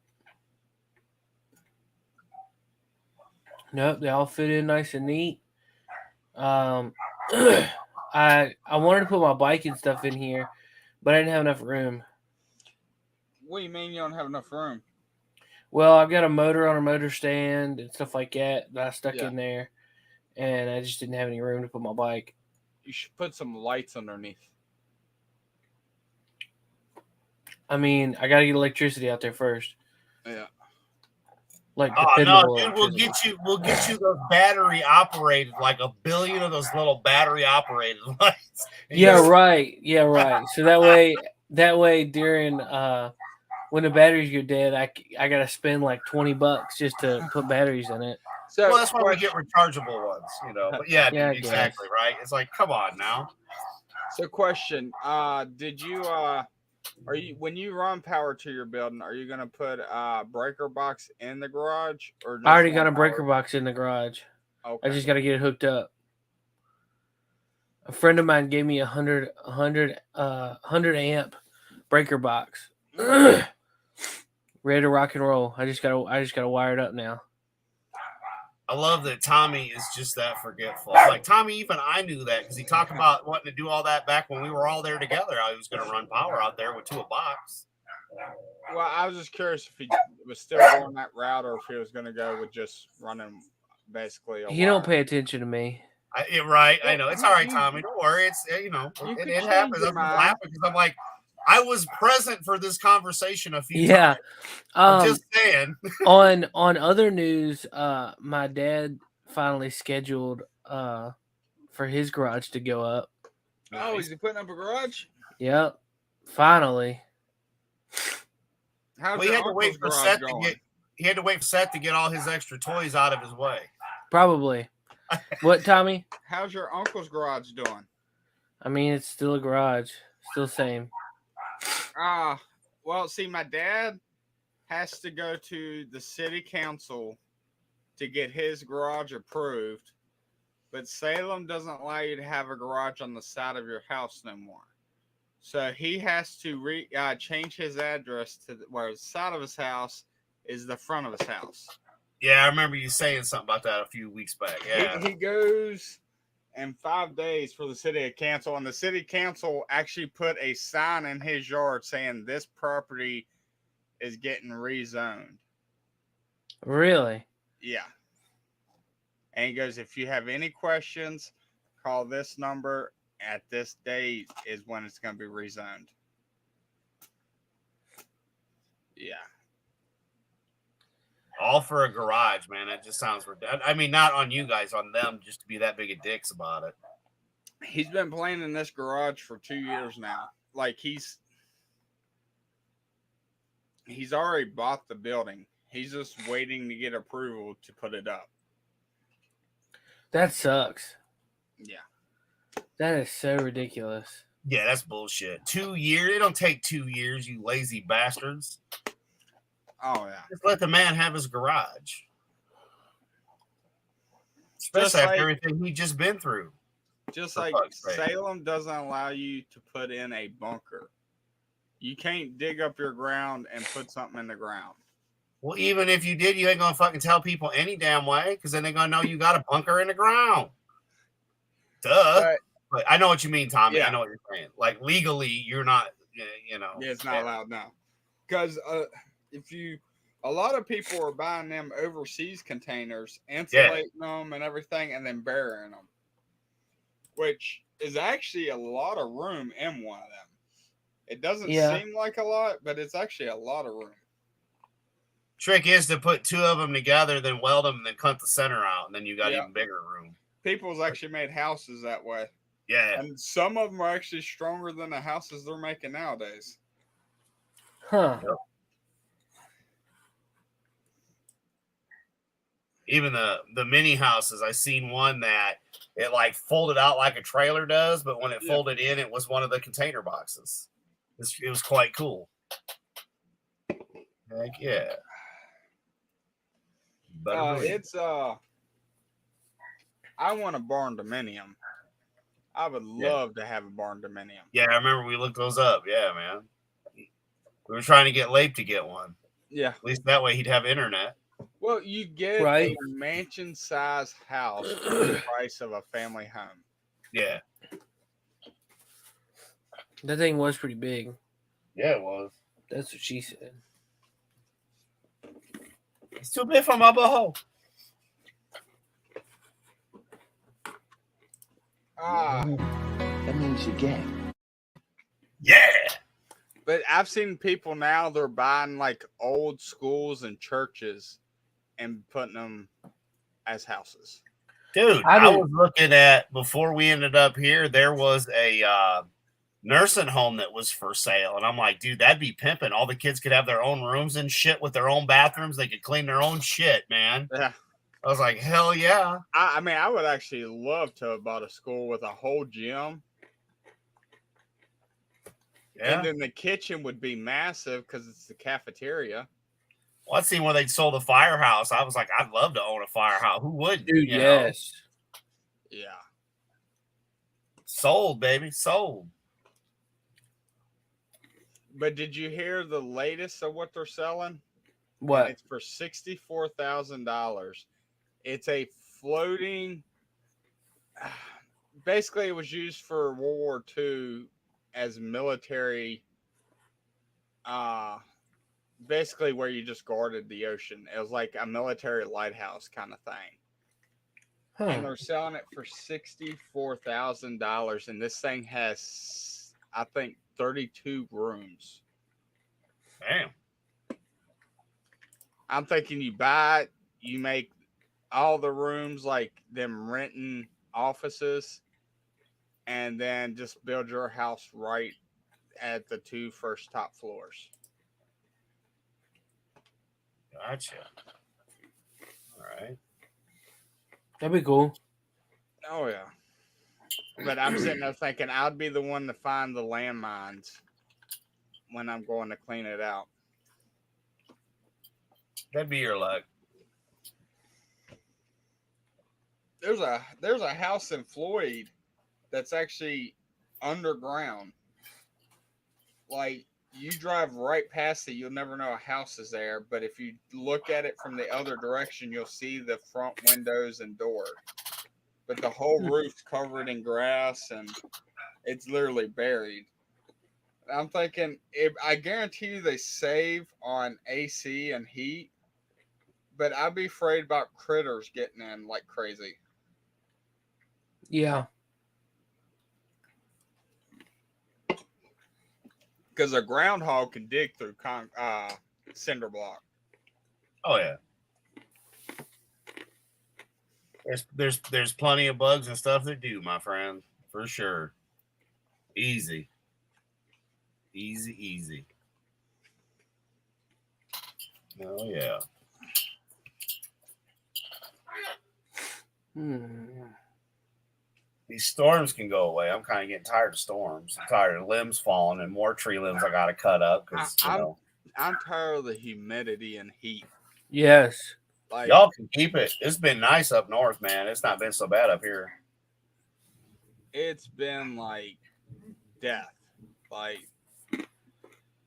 Nope. They all fit in nice and neat. I wanted to put my bike and stuff in here, but I didn't have enough room. What do you mean you don't have enough room? Well, I've got a motor on a motor stand and stuff like that I stuck Yeah. in there, and I just didn't have any room to put my bike. You should put some lights underneath. I mean, I gotta get electricity out there first. Yeah. Like Oh no, dependable dude, electricity. we'll get you those battery operated, like a billion of those little battery operated lights. And Yeah, you'll- right. Yeah, right. So that way during when the batteries go dead, I gotta spend like $20 just to put batteries in it. So Well, that's why we get rechargeable ones, you know. But yeah, Yeah, I dude, exactly right. It's like, come on now. So question, did you are you when you run power to your building, are you gonna put a breaker box in the garage or just I already got run a breaker power? box in the garage. Okay. I just gotta get it hooked up. A friend of mine gave me a 100 amp breaker box. Ready to rock and roll. I just gotta wire it up now. I love that Tommy is just that forgetful. Like Tommy, even I knew that because he talked about wanting to do all that back when we were all there together. I was going to run power out there with 2 a box. Well, I was just curious if he was still going that route or if he was gonna go with just running basically He don't pay attention to me. Right. I know. It's all right, Tommy. Don't worry. It's, it change happens. your I'm mind. laughing because I'm like, I was present for this conversation a few Yeah. times. I'm just saying. on other news, my dad finally scheduled for his garage to go up. Oh, is he putting up a garage? Yep. Finally. How's Well, he your had to wait uncle's for garage Seth going? to get all his extra toys out of his way. Probably. What, Tommy? How's your uncle's garage doing? I mean, it's still a garage. Still same. Well, see, my dad has to go to the city council to get his garage approved, but Salem doesn't allow you to have a garage on the side of your house no more. So he has to change his address to where the side of his house is the front of his house. Yeah, I remember you saying something about that a few weeks back. Yeah. He goes in 5 days for the city council, and the city council actually put a sign in his yard saying this property is getting rezoned. Really? Yeah. And he goes, if you have any questions, call this number at this date is when it's going to be rezoned. Yeah. All for a garage, man. That just sounds ridiculous. I mean, not on you guys, on them, just to be that big of dicks about it. He's been playing in this garage for 2 years now. Like he's already bought the building. He's just waiting to get approval to put it up. That sucks. Yeah. That is so ridiculous. Yeah, that's bullshit. 2 years? It don't take 2 years, you lazy bastards. Oh, yeah. Just let the man have his garage. Especially after everything he just been through. Just like Salem doesn't allow you to put in a bunker. You can't dig up your ground and put something in the ground. Well, even if you did, you ain't gonna fucking tell people any damn way because then they're gonna know you got a bunker in the ground. Duh. But I know what you mean, Tommy. Yeah. I know what you're saying. Like legally, you're not, you know. Yeah, it's not allowed now. Because a lot of people are buying them overseas containers, insulating them and everything, and then burying them, which is actually a lot of room in one of them. It doesn't seem like a lot, but it's actually a lot of room. Trick is to put 2 of them together, then weld them, and then cut the center out, and then you got even bigger room. People's actually made houses that way. Yeah. And some of them are actually stronger than the houses they're making nowadays. Huh. Yep. Even the mini houses, I seen one that it like folded out like a trailer does, but when it folded in, it was one of the container boxes. It was quite cool. Heck yeah. I want a barn dominium. I would love to have a barn dominium. Yeah, I remember we looked those up. Yeah, man. We were trying to get Lape to get one. Yeah. At least that way he'd have internet. Well, you get a mansion-sized house for the price of a family home. Yeah. That thing was pretty big. Yeah, it was. That's what she said. It's too big for my butthole. That means you're gay. Yeah. But I've seen people now, they're buying like old schools and churches and putting them as houses. Dude, I was looking at, before we ended up here, there was a nursing home that was for sale. And I'm like, dude, that'd be pimping. All the kids could have their own rooms and shit with their own bathrooms. They could clean their own shit, man. Yeah. I was like, hell yeah. I mean, I would actually love to have bought a school with a whole gym. Yeah. And then the kitchen would be massive because it's the cafeteria. Well, I seen when they sold a firehouse. I was like, I'd love to own a firehouse. Who wouldn't? Dude, yes. Yeah. Sold, baby. Sold. But did you hear the latest of what they're selling? What? And it's for $64,000. It's a floating. Basically, it was used for World War II as military. Basically, where you just guarded the ocean. It was like a military lighthouse kind of thing. Huh. And they're selling it for $64,000, and this thing has, I think, 32 rooms. Damn. I'm thinking you buy it, you make all the rooms like them renting offices, and then just build your house right at the 2 first top floors. Gotcha. All right. That'd be cool. Oh, yeah. But I'm sitting there thinking I'd be the one to find the landmines when I'm going to clean it out. That'd be your luck. There's a house in Floyd that's actually underground. Like, you drive right past it, you'll never know a house is there. But if you look at it from the other direction, you'll see the front windows and door. But the whole roof's covered in grass and it's literally buried. I'm thinking, I guarantee you they save on AC and heat, but I'd be afraid about critters getting in like crazy. Yeah. Because a groundhog can dig through cinder block. Oh yeah. There's plenty of bugs and stuff that do, my friend, for sure. Easy. Oh yeah. These storms can go away. I'm kind of getting tired of storms. I'm tired of limbs falling and more tree limbs I got to cut up because I'm tired of the humidity and heat. Yes. Like, y'all can keep it. It's been nice up north, man. It's not been so bad up here. It's been like death. Like,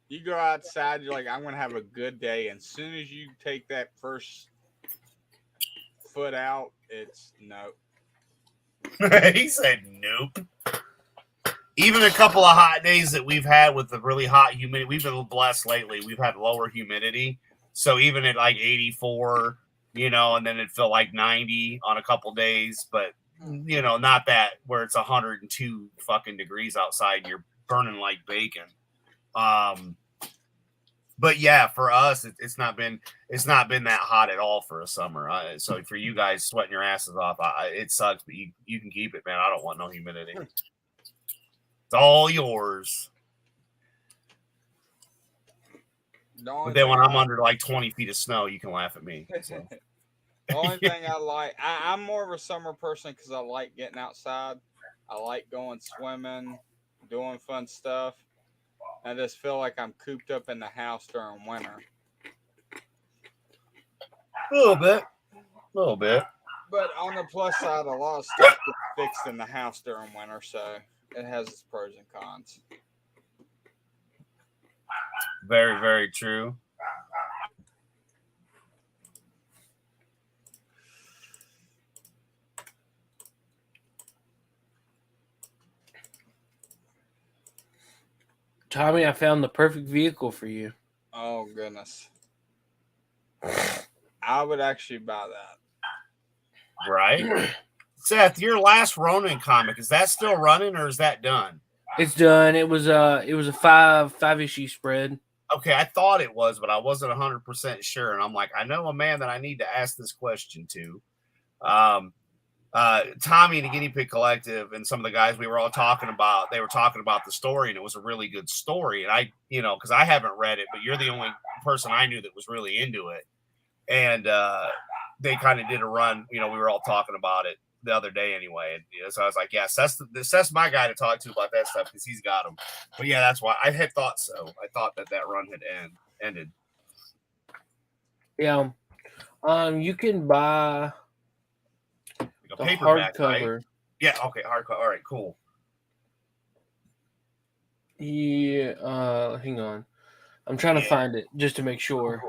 you go outside, you're like, I'm going to have a good day. And as soon as you take that first foot out, it's nope. He said nope. Even a couple of hot days that we've had with the really hot humidity, we've been blessed lately. We've had lower humidity. So even at like 84, and then it felt like 90 on a couple days, but not that where it's 102 fucking degrees outside and you're burning like bacon. But yeah, for us, it's not been that hot at all for a summer. So for you guys sweating your asses off, it sucks, but you can keep it, man. I don't want no humidity. It's all yours. But then when I'm under like 20 feet of snow, you can laugh at me. So. The only thing I like, I'm more of a summer person because I like getting outside. I like going swimming, doing fun stuff. I just feel like I'm cooped up in the house during winter. A little bit. But on the plus side, a lot of stuff gets fixed in the house during winter, so it has its pros and cons. Very, very true. Tommy, I found the perfect vehicle for you. Oh, goodness. I would actually buy that. Right. Seth, your last Ronin comic, is that still running or is that done? It's done. It was a five issue spread. Okay, I thought it was, but I wasn't 100% sure. And I'm like, I know a man that I need to ask this question to. Tommy and the Guinea Pig Collective and some of the guys we were all talking about, they were talking about the story, and it was a really good story. And I, because I haven't read it, but you're the only person I knew that was really into it. And they kind of did a run, we were all talking about it the other day anyway. And so I was like, yeah, Seth's my guy to talk to about that stuff because he's got them. But yeah, that's why I had thought so. I thought that run had ended. Yeah. You can buy A the paperback, hardcover. right? Yeah, okay, hardcover. All right, cool. Yeah, hang on. I'm trying to find it just to make sure.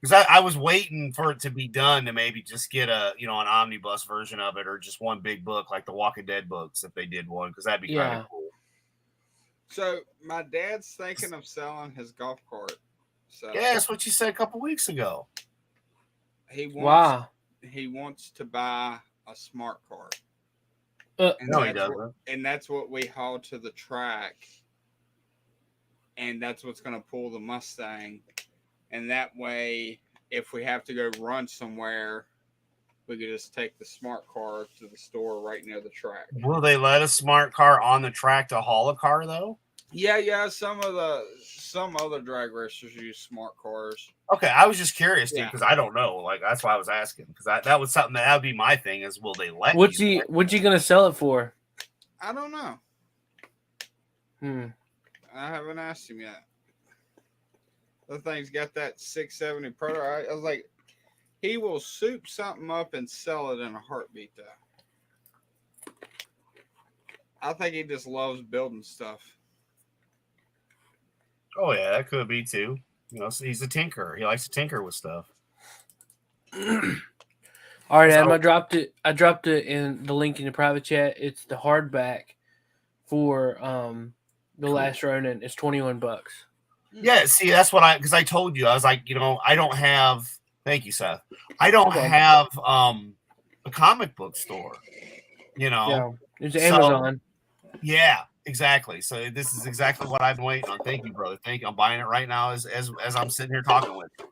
Because I was waiting for it to be done to maybe just get an omnibus version of it or just one big book like the Walking Dead books if they did one, because that'd be kind of cool. So my dad's thinking of selling his golf cart. So yeah, that's what you said a couple weeks ago. He wants to buy a smart cart. No, he doesn't. And that's what we haul to the track. And that's what's going to pull the Mustang. And that way, if we have to go run somewhere, we could just take the smart car to the store right near the track. Will they let a smart car on the track to haul a car, though? Yeah. Some other drag racers use smart cars. Okay, I was just curious, dude, because I don't know. Like, that's why I was asking. Because that was something that would be my thing is, will they let What's he going to sell it for? I don't know. I haven't asked him yet. The thing's got that 670 Proto. I was like, he will soup something up and sell it in a heartbeat, though. I think he just loves building stuff. Oh, yeah, that could be, too. He's a tinkerer. He likes to tinker with stuff. All right, Adam, I dropped it in the link in the private chat. It's the hardback for The Last Ronin. It's $21. Yeah, see, that's what because I told you, I was like, I don't have. Thank you, Seth. I don't have a comic book store. Yeah, it's Amazon. Yeah, exactly. So this is exactly what I've been waiting on. Thank you, brother. Thank you. I'm buying it right now as I'm sitting here talking with you.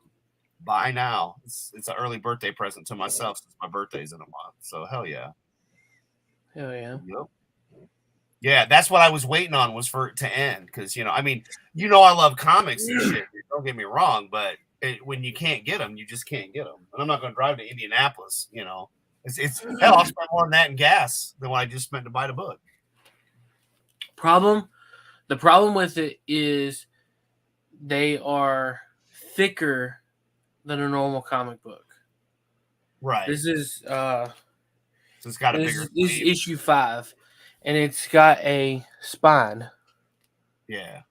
Buy now. It's an early birthday present to myself since my birthday's in a month. So hell yeah. Hell yeah. Yep. Yeah, that's what I was waiting on was for it to end because I love comics and shit. Don't get me wrong, but when you can't get them, you just can't get them. And I'm not going to drive to Indianapolis. It's hell. I'll spend more than that in gas than what I just spent to buy the book. The problem with it is they are thicker than a normal comic book. Right. This is so it's got a bigger. This is issue 5. And it's got a spine. Yeah.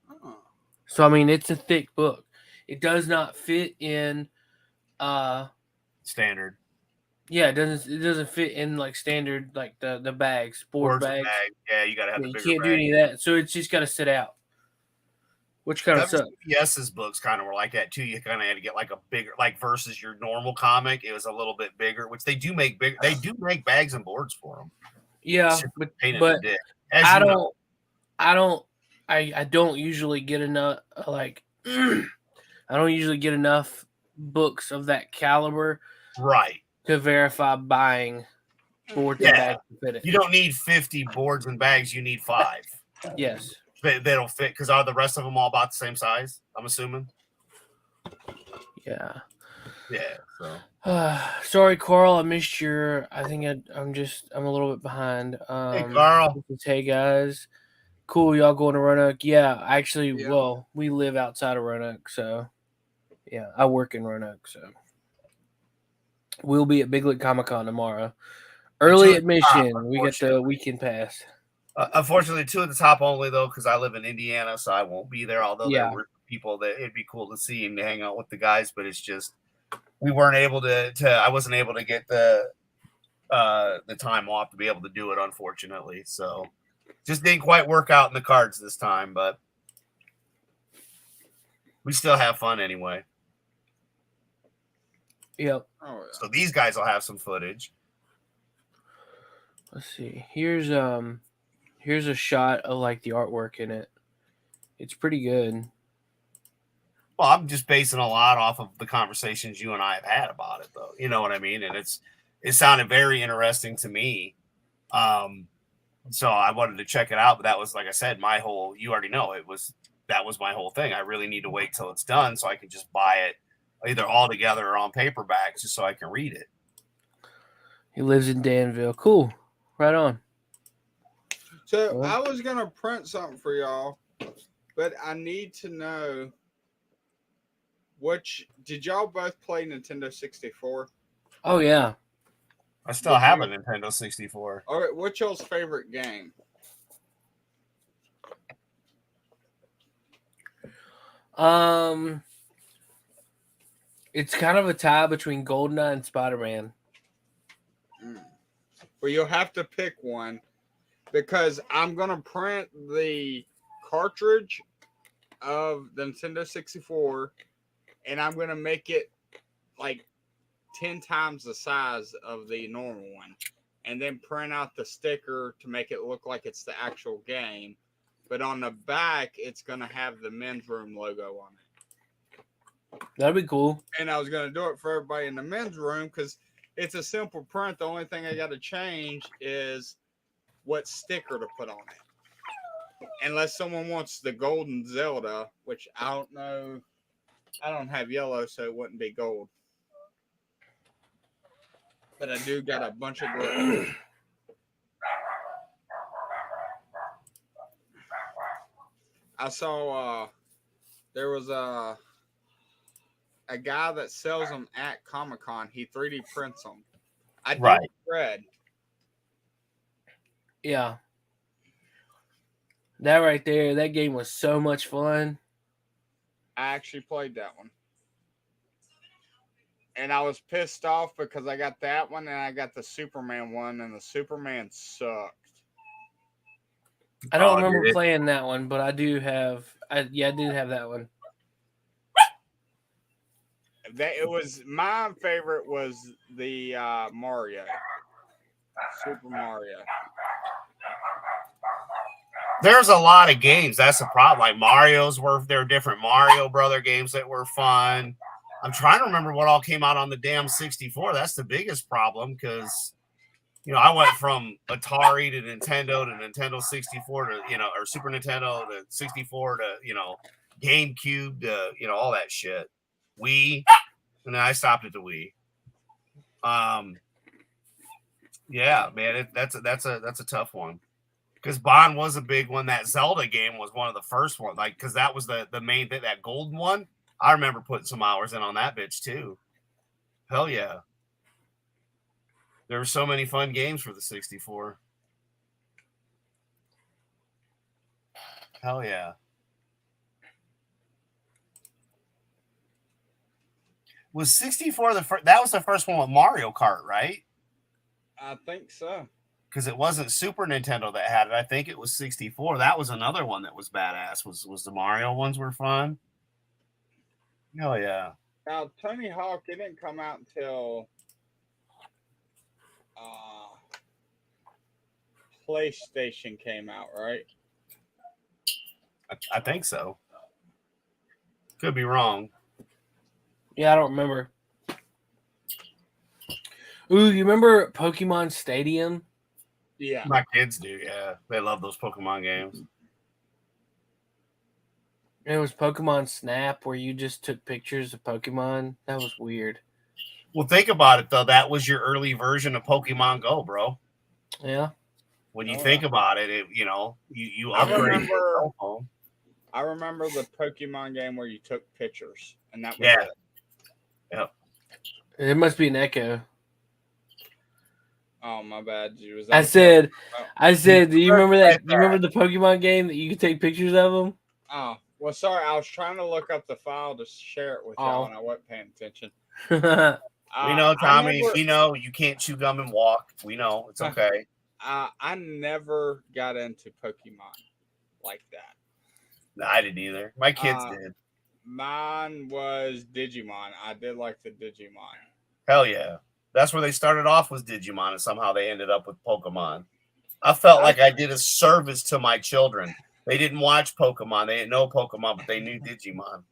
So, I mean, it's a thick book. It does not fit in standard. Yeah, it doesn't fit in like standard, like the bags, board bags. Yeah, you got to have the bigger You can't do any of that. So it's just got to sit out. Which kind of sucks. Yes's books kind of were like that too. You kind of had to get like a bigger, like versus your normal comic. It was a little bit bigger, which they do make big. They do make bags and boards for them. Yeah, but I don't usually get enough. Like, I don't usually get enough books of that caliber, right, to verify buying boards and bags to fit it. You don't need 50 boards and bags. You need 5. Yes, they don't fit because are the rest of them all about the same size? I'm assuming. Yeah. Yeah. So. Sorry, Carl. I missed your. I think I'm a little bit behind. Hey, Carl. Hey guys, cool. Y'all going to Roanoke? Yeah, actually, well, we live outside of Roanoke, so yeah, I work in Roanoke, so we'll be at Big Lick Comic-Con tomorrow. Early admission. We get the weekend pass. Unfortunately, 2 at the top only though, because I live in Indiana, so I won't be there. Although there were people that it'd be cool to see and to hang out with the guys, but it's just. We weren't able to. I wasn't able to get the time off to be able to do it, unfortunately. So, just didn't quite work out in the cards this time, but we still have fun anyway. Yep. Oh, yeah. So these guys will have some footage. Let's see. Here's a shot of like the artwork in it. It's pretty good. Well, I'm just basing a lot off of the conversations you and I have had about it, though. You know what I mean? And it sounded very interesting to me. So I wanted to check it out, but that was, like I said, you already know that was my whole thing. I really need to wait till it's done so I can just buy it either all together or on paperback just so I can read it. He lives in Danville. Cool. Right on. So Well, I was gonna print something for y'all, but I need to know did y'all both play Nintendo 64? oh yeah. I still have a Nintendo 64. All right, what's y'all's favorite game? It's kind of a tie between GoldenEye and Spider-Man. Well, you'll have to pick one because I'm gonna print the cartridge of the Nintendo 64, and I'm gonna make it like 10 times the size of the normal one, and then print out the sticker to make it look like it's the actual game. But on the back, it's gonna have the men's room logo on it. That'd be cool. And I was gonna do it for everybody in the men's room because it's a simple print. The only thing I got to change is what sticker to put on it. Unless someone wants the golden Zelda, which I don't know. I don't have yellow, so it wouldn't be gold. But I do got a bunch of gold. I saw there was a guy that sells them at Comic-Con. He 3D prints them. I did read. Yeah. That right there, that game was so much fun. I actually played that one. And I was pissed off because I got that one and I got the Superman one, and the Superman sucked. I don't remember playing that one, but I do have. I did have that one. My favorite was the Mario, Super Mario. There's a lot of games. That's the problem. Like there were different Mario Brother games that were fun. I'm trying to remember what all came out on the damn 64. That's the biggest problem because, I went from Atari to Nintendo 64 to, or Super Nintendo to 64 to, GameCube to, all that shit. Wii, and then I stopped at the Wii. Yeah, man, that's a tough one. Because Bond was a big one. That Zelda game was one of the first ones. Like, because that was the main thing, that golden one. I remember putting some hours in on that bitch too. Hell yeah. There were so many fun games for the 64. Hell yeah. Was 64 the first? That was the first one with Mario Kart, right? I think so. Because it wasn't Super Nintendo that had it. I think it was 64. That was another one that was badass. Was the Mario ones were fun? Oh yeah. Now Tony Hawk, it didn't come out until PlayStation came out, right? I think so. Could be wrong. Yeah, I don't remember. Ooh, you remember Pokemon Stadium? Yeah. My kids do, yeah. They love those Pokemon games. It was Pokemon Snap where you just took pictures of Pokemon. That was weird. Well, think about it, though. That was your early version of Pokemon Go, bro. Yeah. When you think about it, you upgrade your cell phone. I remember the Pokemon game where you took pictures, and that was it. Yep. It must be an Echo. Oh, my bad. I said, do you remember that? Do you remember the Pokemon game that you could take pictures of them? Oh, well, sorry. I was trying to look up the file to share it with y'all, and I wasn't paying attention. We know, Tommy. We know you can't chew gum and walk. We know. It's okay. I never got into Pokemon like that. No, I didn't either. My kids did. Mine was Digimon. I did like the Digimon. Hell yeah. That's where they started off with Digimon, and somehow they ended up with Pokemon. I felt like I did a service to my children. They didn't watch Pokemon. They didn't know Pokemon, but they knew Digimon.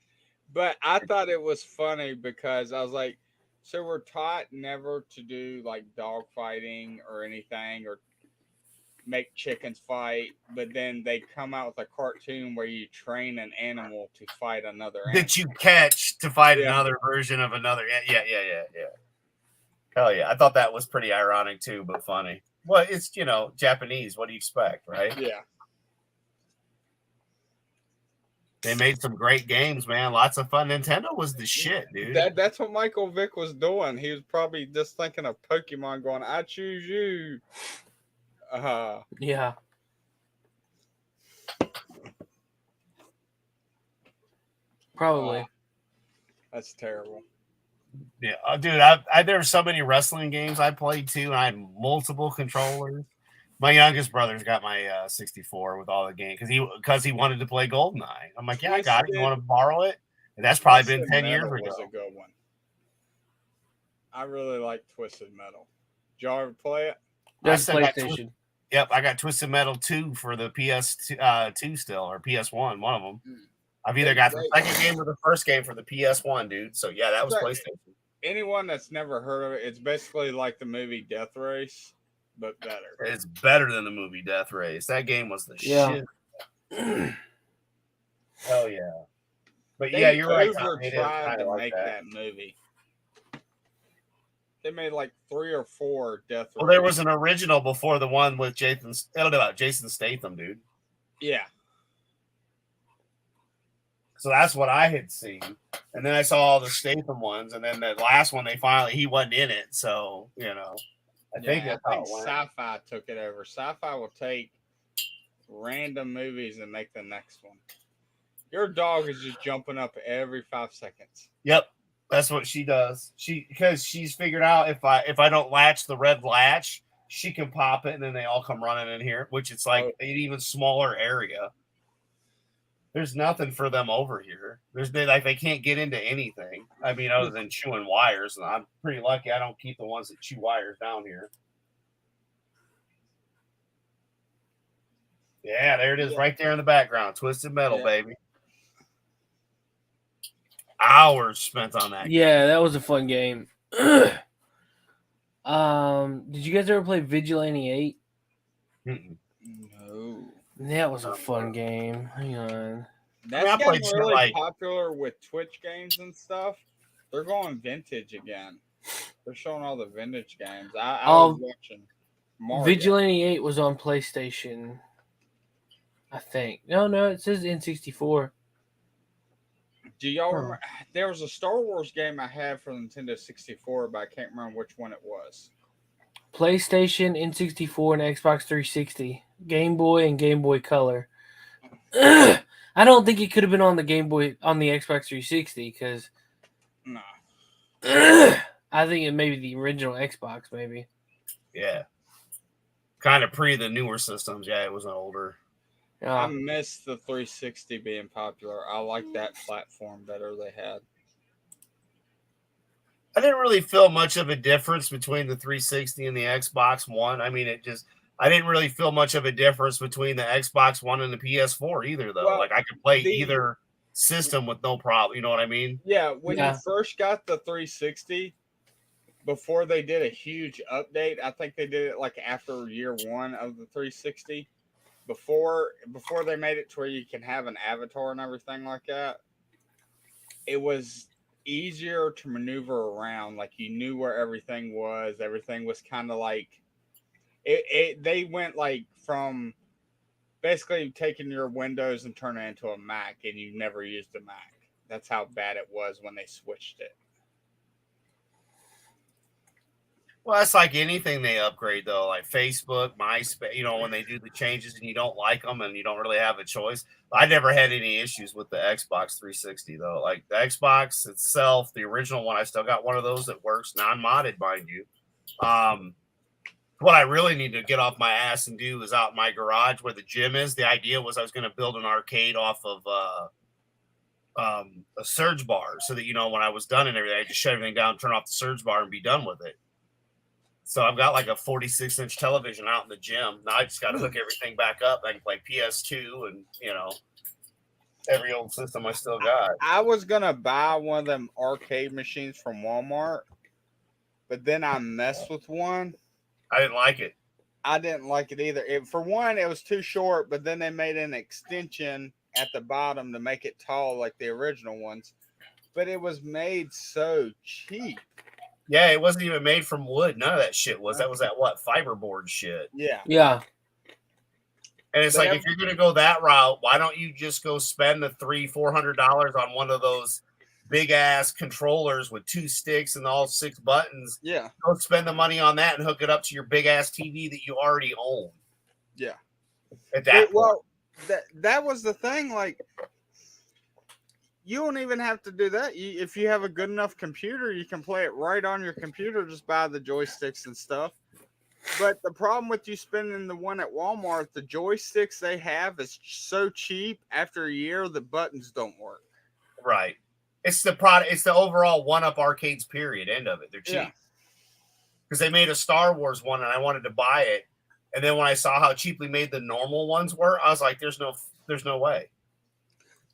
But I thought it was funny because I was like, so we're taught never to do like dog fighting or anything or make chickens fight, but then they come out with a cartoon where you train an animal to fight another animal. That you catch to fight another version of another. Yeah. Hell yeah. I thought that was pretty ironic too, but funny. Well, it's, Japanese. What do you expect, right? Yeah. They made some great games, man. Lots of fun. Nintendo was the shit, dude. That's what Michael Vick was doing. He was probably just thinking of Pokemon going, I choose you. Yeah. Probably. That's terrible. Yeah, dude, there were so many wrestling games I played too, and I had multiple controllers. My youngest brother's got my 64 with all the games because he wanted to play GoldenEye. I'm like, yeah, I got it. You want to borrow it? And that's probably been 10 years ago. Was a good one. I really like Twisted Metal. Did y'all ever play it? That's PlayStation. Yep, I got Twisted Metal 2 for the PS2 still, or PS1, one of them. I've either got the second game or the first game for the PS1, dude. So yeah, that was PlayStation. Anyone that's never heard of it, it's basically like the movie Death Race, but better. It's better than the movie Death Race. That game was the shit. Hell yeah. But yeah, you're right. They tried to make that movie. They made like 3 or 4 Death Race. Well, there was an original before the one with Jason Statham, dude. Yeah. So that's what I had seen. And then I saw all the Statham ones. And then the last one, he wasn't in it. So, I think Sci-Fi took it over. Sci-Fi will take random movies and make the next one. Your dog is just jumping up every 5 seconds. Yep. That's what she does. Because she's figured out if I don't latch the red latch, she can pop it and then they all come running in here, which it's like an even smaller area. There's nothing for them over here. They can't get into anything. I mean, other than chewing wires, and I'm pretty lucky I don't keep the ones that chew wires down here. Yeah, there it is, right there in the background. Twisted Metal, baby. Hours spent on that. Yeah, that was a fun game. Did you guys ever play Vigilante 8? No. That was a fun game. Hang on. That's getting really popular with Twitch games and stuff. They're going vintage again. They're showing all the vintage games. I was watching Mario. Vigilante 8 was on PlayStation, I think. No, it says N64. Do y'all remember? There was a Star Wars game I had for the Nintendo 64, but I can't remember which one it was. PlayStation, N64, and Xbox 360. Game Boy and Game Boy Color. I don't think it could have been on the Game Boy, on the Xbox 360, because I think it may be the original Xbox, maybe. Yeah. Kind of pre the newer systems. Yeah, it was an older. I miss the 360 being popular. I like that platform better they had. I didn't really feel much of a difference between the 360 and the Xbox One. I mean, I didn't really feel much of a difference between the Xbox One and the PS4 either, though. Well, like, I could play either system with no problem. You know what I mean? Yeah, when you first got the 360, before they did a huge update, I think they did it like after year 1 of the 360. Before they made it to where you can have an avatar and everything like that, it was easier to maneuver around. Like, you knew where everything was. Everything was kind of like they went like from basically taking your Windows and turning it into a Mac, and you never used a Mac. That's how bad it was when they switched it. Well, that's like anything they upgrade, though, like Facebook, MySpace, when they do the changes and you don't like them and you don't really have a choice. I never had any issues with the Xbox 360, though. Like, the Xbox itself, the original one, I still got one of those that works, non-modded, mind you. What I really need to get off my ass and do is out in my garage where the gym is. The idea was I was going to build an arcade off of a surge bar so that, when I was done and everything, I just shut everything down, turn off the surge bar, and be done with it. So I've got like a 46-inch television out in the gym. Now I just got to hook everything back up. I can play PS2 and, every old system I still got. I was going to buy one of them arcade machines from Walmart, but then I messed with one. I didn't like it. I didn't like it either. For one, it was too short, but then they made an extension at the bottom to make it tall like the original ones. But it was made so cheap. Yeah, it wasn't even made from wood. None of that shit was. That was that fiberboard shit. Yeah. Yeah. And it's like, if you're gonna go that route, why don't you just go spend the $300-400 on one of those big ass controllers with 2 sticks and all 6 buttons? Yeah. Go spend the money on that and hook it up to your big ass TV that you already own. Yeah. At that point. Well, that was the thing. Like, you don't even have to do that. If you have a good enough computer, you can play it right on your computer. Just buy the joysticks and stuff. But the problem with you spending the one at Walmart, the joysticks they have is so cheap. After a year, the buttons don't work. Right. It's the product. It's the overall one-up arcades. Period. End of it. They're cheap. Because they made a Star Wars one, and I wanted to buy it. And then when I saw how cheaply made the normal ones were, I was like, "There's no way."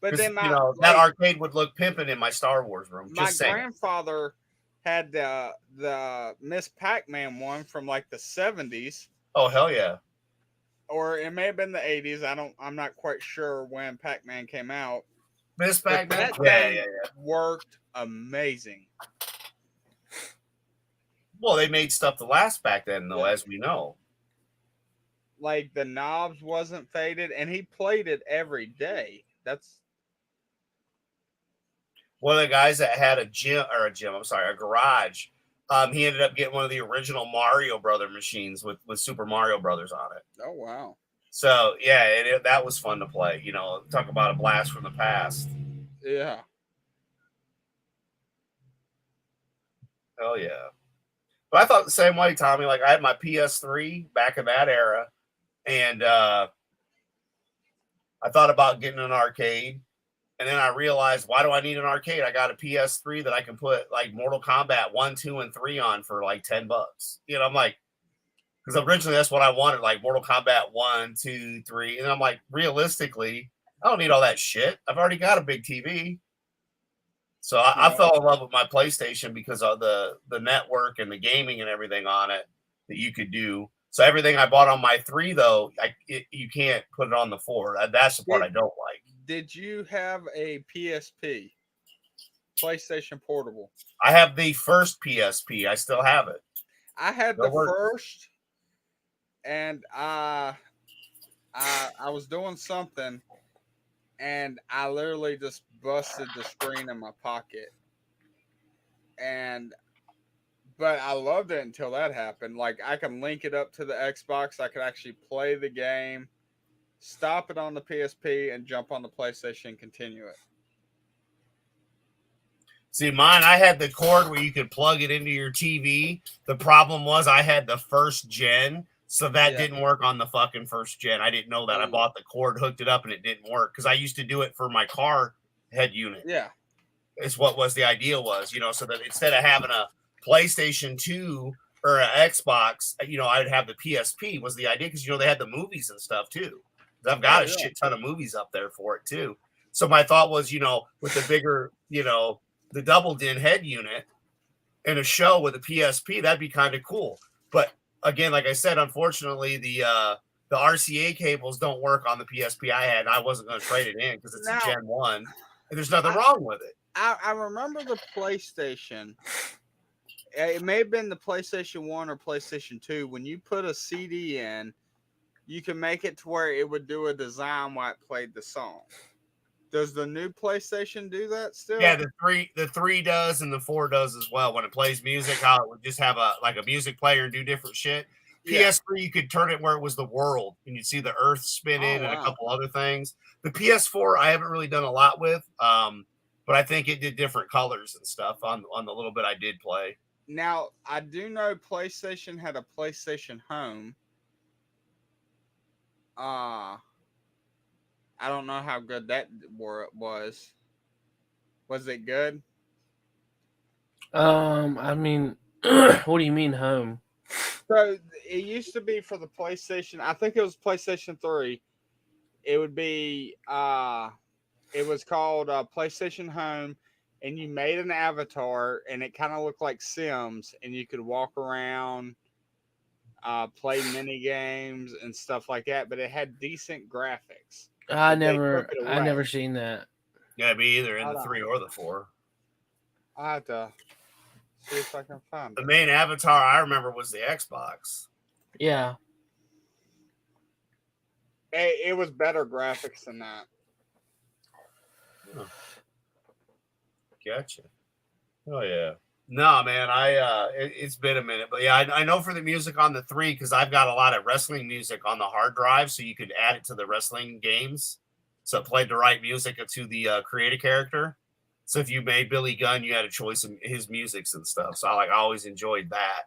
But then that arcade would look pimping in my Star Wars room. My grandfather had the Miss Pac-Man one from like the 70s. Oh, hell yeah. Or it may have been the 80s. I'm not quite sure when Pac-Man came out. Miss Pac-Man? Yeah. Worked amazing. Well, they made stuff to last back then, though, as we know. Like, the knobs wasn't faded, and he played it every day. That's one of the guys that had a garage. He ended up getting one of the original Mario Brother machines with Super Mario Brothers on it. Oh, wow. So, yeah, that was fun to play. Talk about a blast from the past. Yeah. Hell yeah. But I thought the same way, Tommy. Like, I had my PS3 back in that era, and I thought about getting an arcade. And then I realized, why do I need an arcade? I got a PS3 that I can put like Mortal Kombat 1, 2, and 3 on for like $10. I'm like, because originally that's what I wanted, like Mortal Kombat 1, 2, 3. And I'm like, realistically, I don't need all that shit. I've already got a big TV. So I fell in love with my PlayStation because of the network and the gaming and everything on it that you could do. So everything I bought on my 3, though, you can't put it on the 4. That's the part I don't like. Did you have a PSP? PlayStation Portable? I have the first PSP. I still have it. I had the first, and I was doing something, and I literally just busted the screen in my pocket. But I loved it until that happened. Like, I can link it up to the Xbox. I could actually play the game, stop it on the PSP, and jump on the PlayStation and continue it. See, mine, I had the cord where you could plug it into your TV. The problem was I had the first gen, so that didn't work on the fucking first gen. I didn't know that. I bought the cord, hooked it up, and it didn't work because I used to do it for my car head unit. Yeah. It's what was the idea was, so that instead of having a PlayStation 2 or an Xbox, I'd have the PSP was the idea because, they had the movies and stuff too. I've got a shit ton of movies up there for it too. So my thought was, with the bigger, the double din head unit and a show with a PSP, that'd be kind of cool. But again, like I said, unfortunately, the RCA cables don't work on the PSP I had. I wasn't going to trade it in because it's a Gen 1 and there's nothing wrong with it. I remember the PlayStation. It may have been the PlayStation 1 or PlayStation 2. When you put a CD in, you can make it to where it would do a design while it played the song. Does the new PlayStation do that still? Yeah, the 3 does and the 4 does as well. When it plays music, how it would just have a music player and do different shit. PS3, you could turn it where it was the world and you'd see the earth spinning and a couple other things. The PS4, I haven't really done a lot with, but I think it did different colors and stuff on the little bit I did play. Now, I do know PlayStation had a PlayStation Home. I don't know how good that was. Was it good? I mean, what do you mean home? So it used to be for the PlayStation. I think it was PlayStation 3. It would be it was called PlayStation Home, and you made an avatar, and it kind of looked like Sims, and you could walk around, play mini games and stuff like that. But it had decent graphics. I But they never took it away. seen that. Yeah, me either in Hold the on. 3 or the 4. I have to see if I can find The it. main avatar I remember was the Xbox. Yeah. It was better graphics than that. Oh. Gotcha. Oh yeah. No, man, it's been a minute, but yeah, I know for the music on the 3 because I've got a lot of wrestling music on the hard drive, so you could add it to the wrestling games. So it played the right music to the creative character. So if you made Billy Gunn, you had a choice in his musics and stuff. So I always enjoyed that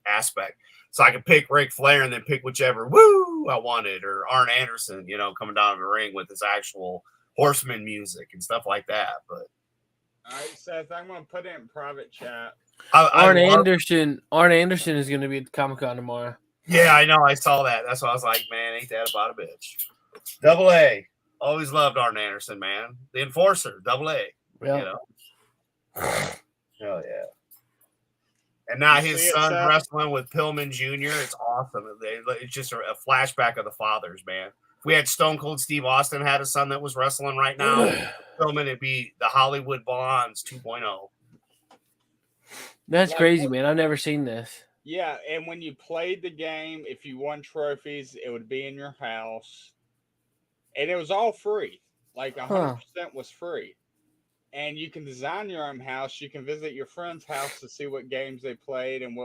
aspect. So I could pick Ric Flair and then pick whichever woo I wanted, or Arn Anderson, coming down the ring with his actual Horseman music and stuff like that. But All right, Seth, I'm going to put it in private chat. Arn Anderson is going to be at Comic-Con tomorrow. Yeah, I know. I saw that. That's why I was like, man, ain't that about a bitch? Double A. Always loved Arn Anderson, man. The Enforcer, Double A. Yeah. Hell yeah. And now You his see it, son's Seth? wrestling with Pillman Jr. It's awesome. It's just a flashback of the fathers, man. If we had Stone Cold Steve Austin had a son that was wrestling right now, Pillman would be the Hollywood Bonds 2.0. That's Like, crazy, man. I've never seen this. Yeah, and when you played the game, if you won trophies, it would be in your house. And it was all free. Like 100% was free. And you can design your own house. You can visit your friend's house to see what games they played and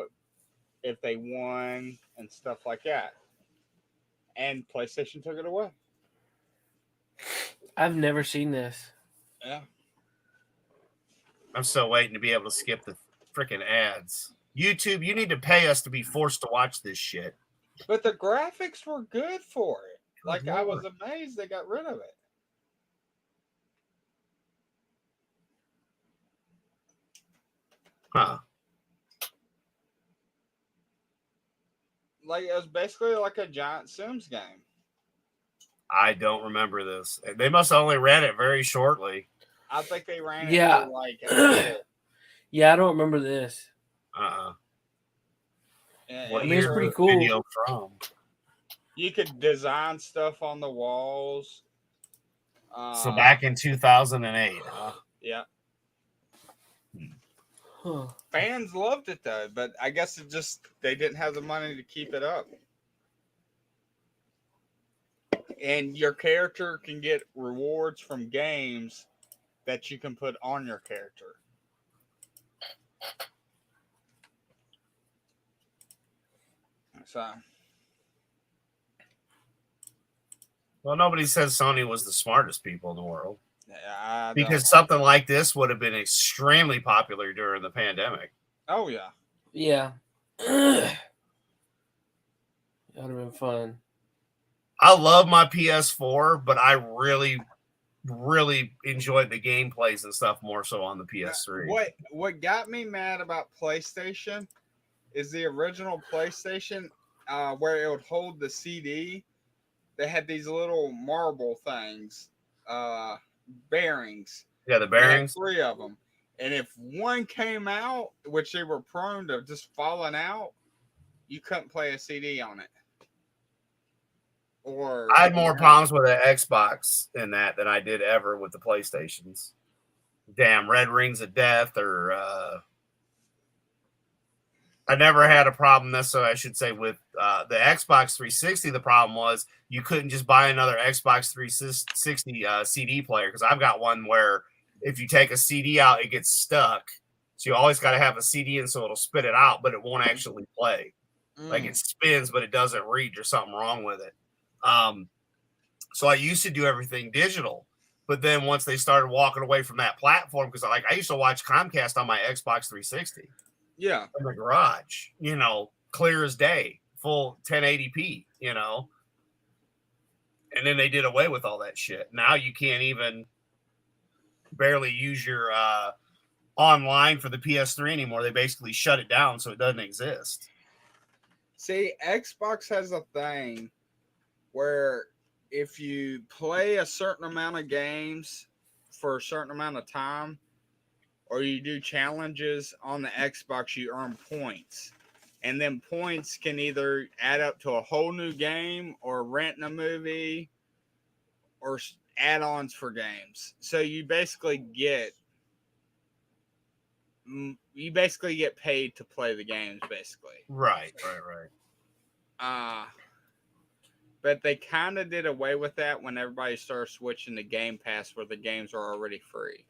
if they won and stuff like that. And PlayStation took it away. I've never seen this. Yeah. I'm still waiting to be able to skip the freaking ads. YouTube, you need to pay us to be forced to watch this shit. But the graphics were good for it. Like, I was amazed they got rid of it. Huh. Like, it was basically like a giant Sims game. I don't remember this. They must have only ran it very shortly. I think they ran it Yeah. for like a minute. Yeah, I don't remember this. And What I mean, it's year pretty was the cool. video from? you could design stuff on the walls. So back in 2008. Yeah. Huh. Fans loved it though, but I guess they didn't have the money to keep it up. And your character can get rewards from games that you can put on your character. So, Well, nobody says Sony was the smartest people in the world. I Because something like this would have been extremely popular during the pandemic. oh yeah. Yeah. That would have been fun. I love my PS4, but I really, really enjoyed the gameplays and stuff more so on the PS3. What got me mad about PlayStation is the original PlayStation, where it would hold the CD. They had these little marble things, bearings. Yeah, the They had bearings. 3 of them. And if one came out, which they were prone to just falling out, you couldn't play a CD on it. Or I had more problems with an Xbox in that than I did ever with the PlayStations. Damn, Red Rings of Death, or I never had a problem necessarily, I should say, with the Xbox 360. The problem was you couldn't just buy another Xbox 360 CD player, because I've got one where if you take a CD out, it gets stuck. So you always got to have a CD in so it'll spit it out, but it won't actually play. Like it spins, but it doesn't read. There's something wrong with it. So I used to do everything digital, but then once they started walking away from that platform, because I used to watch Comcast on my Xbox 360. Yeah. In the garage, clear as day, full 1080p, and then they did away with all that shit. Now you can't even, barely use your online for the PS3 anymore. They basically shut it down, so it doesn't exist. See, Xbox has a thing where if you play a certain amount of games for a certain amount of time, or you do challenges on the Xbox, you earn points. And then points can either add up to a whole new game or renting a movie or add-ons for games. So you basically get paid to play the games, basically. Right. But they kind of did away with that when everybody started switching to Game Pass, where the games are already free.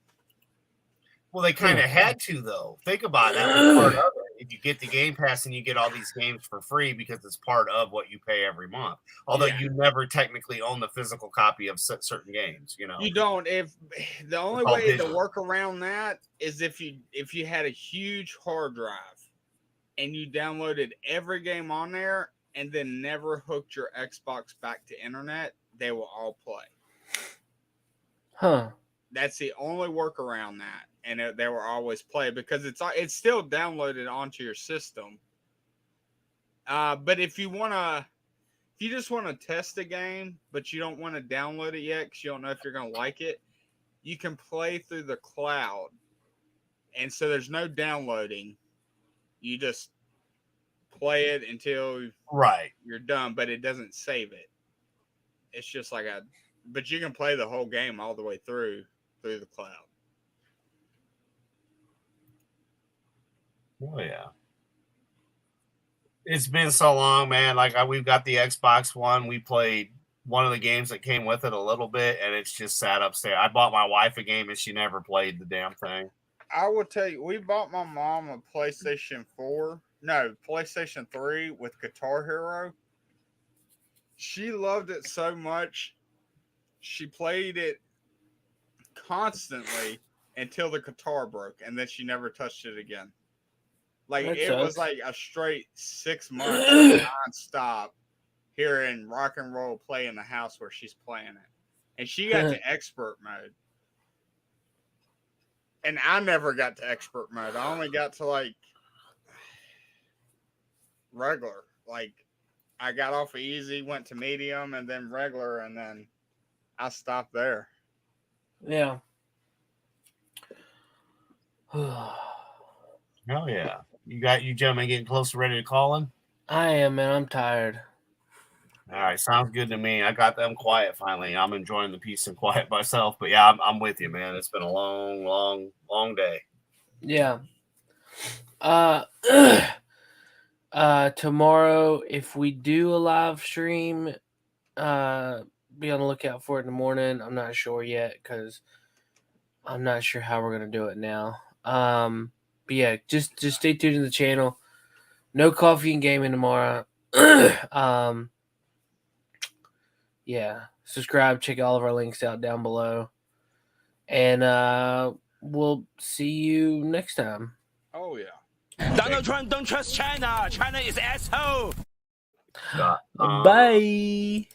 Well, they kind of had to, though. Think about that. Was part of it. If you get the Game Pass and you get all these games for free because it's part of what you pay every month. Although you never technically own the physical copy of certain games, you know. You don't. If the only way to work around that is if you had a huge hard drive and you downloaded every game on there and then never hooked your Xbox back to internet, they will all play. Huh. That's the only workaround that. And they will always play because it's still downloaded onto your system. But if you just want to test a game, but you don't want to download it yet because you don't know if you're going to like it, you can play through the cloud. And so there's no downloading. You just play it until you're done, but it doesn't save it. It's just like but you can play the whole game all the way through the cloud. Oh yeah. It's been so long, man. Like we've got the Xbox One. We played one of the games that came with it a little bit, and it's just sat upstairs. I bought my wife a game, and she never played the damn thing. I will tell you, we bought my mom a PlayStation 3 with Guitar Hero. She loved it so much, she played it constantly until the guitar broke, and then she never touched it again. Like it was like a straight 6 months nonstop hearing rock and roll play in the house where she's playing it. And she got to expert mode. And I never got to expert mode. I only got to like regular. Like I got off of easy, went to medium, and then regular, and then I stopped there. Yeah. Hell yeah. You gentlemen getting close to ready to call in? I am, man. I'm tired. All right, sounds good to me. I got them quiet finally. I'm enjoying the peace and quiet myself. But yeah, I'm with you, man. It's been a long day. Yeah. Tomorrow, if we do a live stream, be on the lookout for it in the morning. I'm not sure yet because I'm not sure how we're gonna do it now. But yeah, just stay tuned to the channel. No coffee and gaming tomorrow. Yeah, subscribe, check all of our links out down below. And we'll see you next time. Oh yeah. Donald Trump don't trust China. China is asshole. Bye.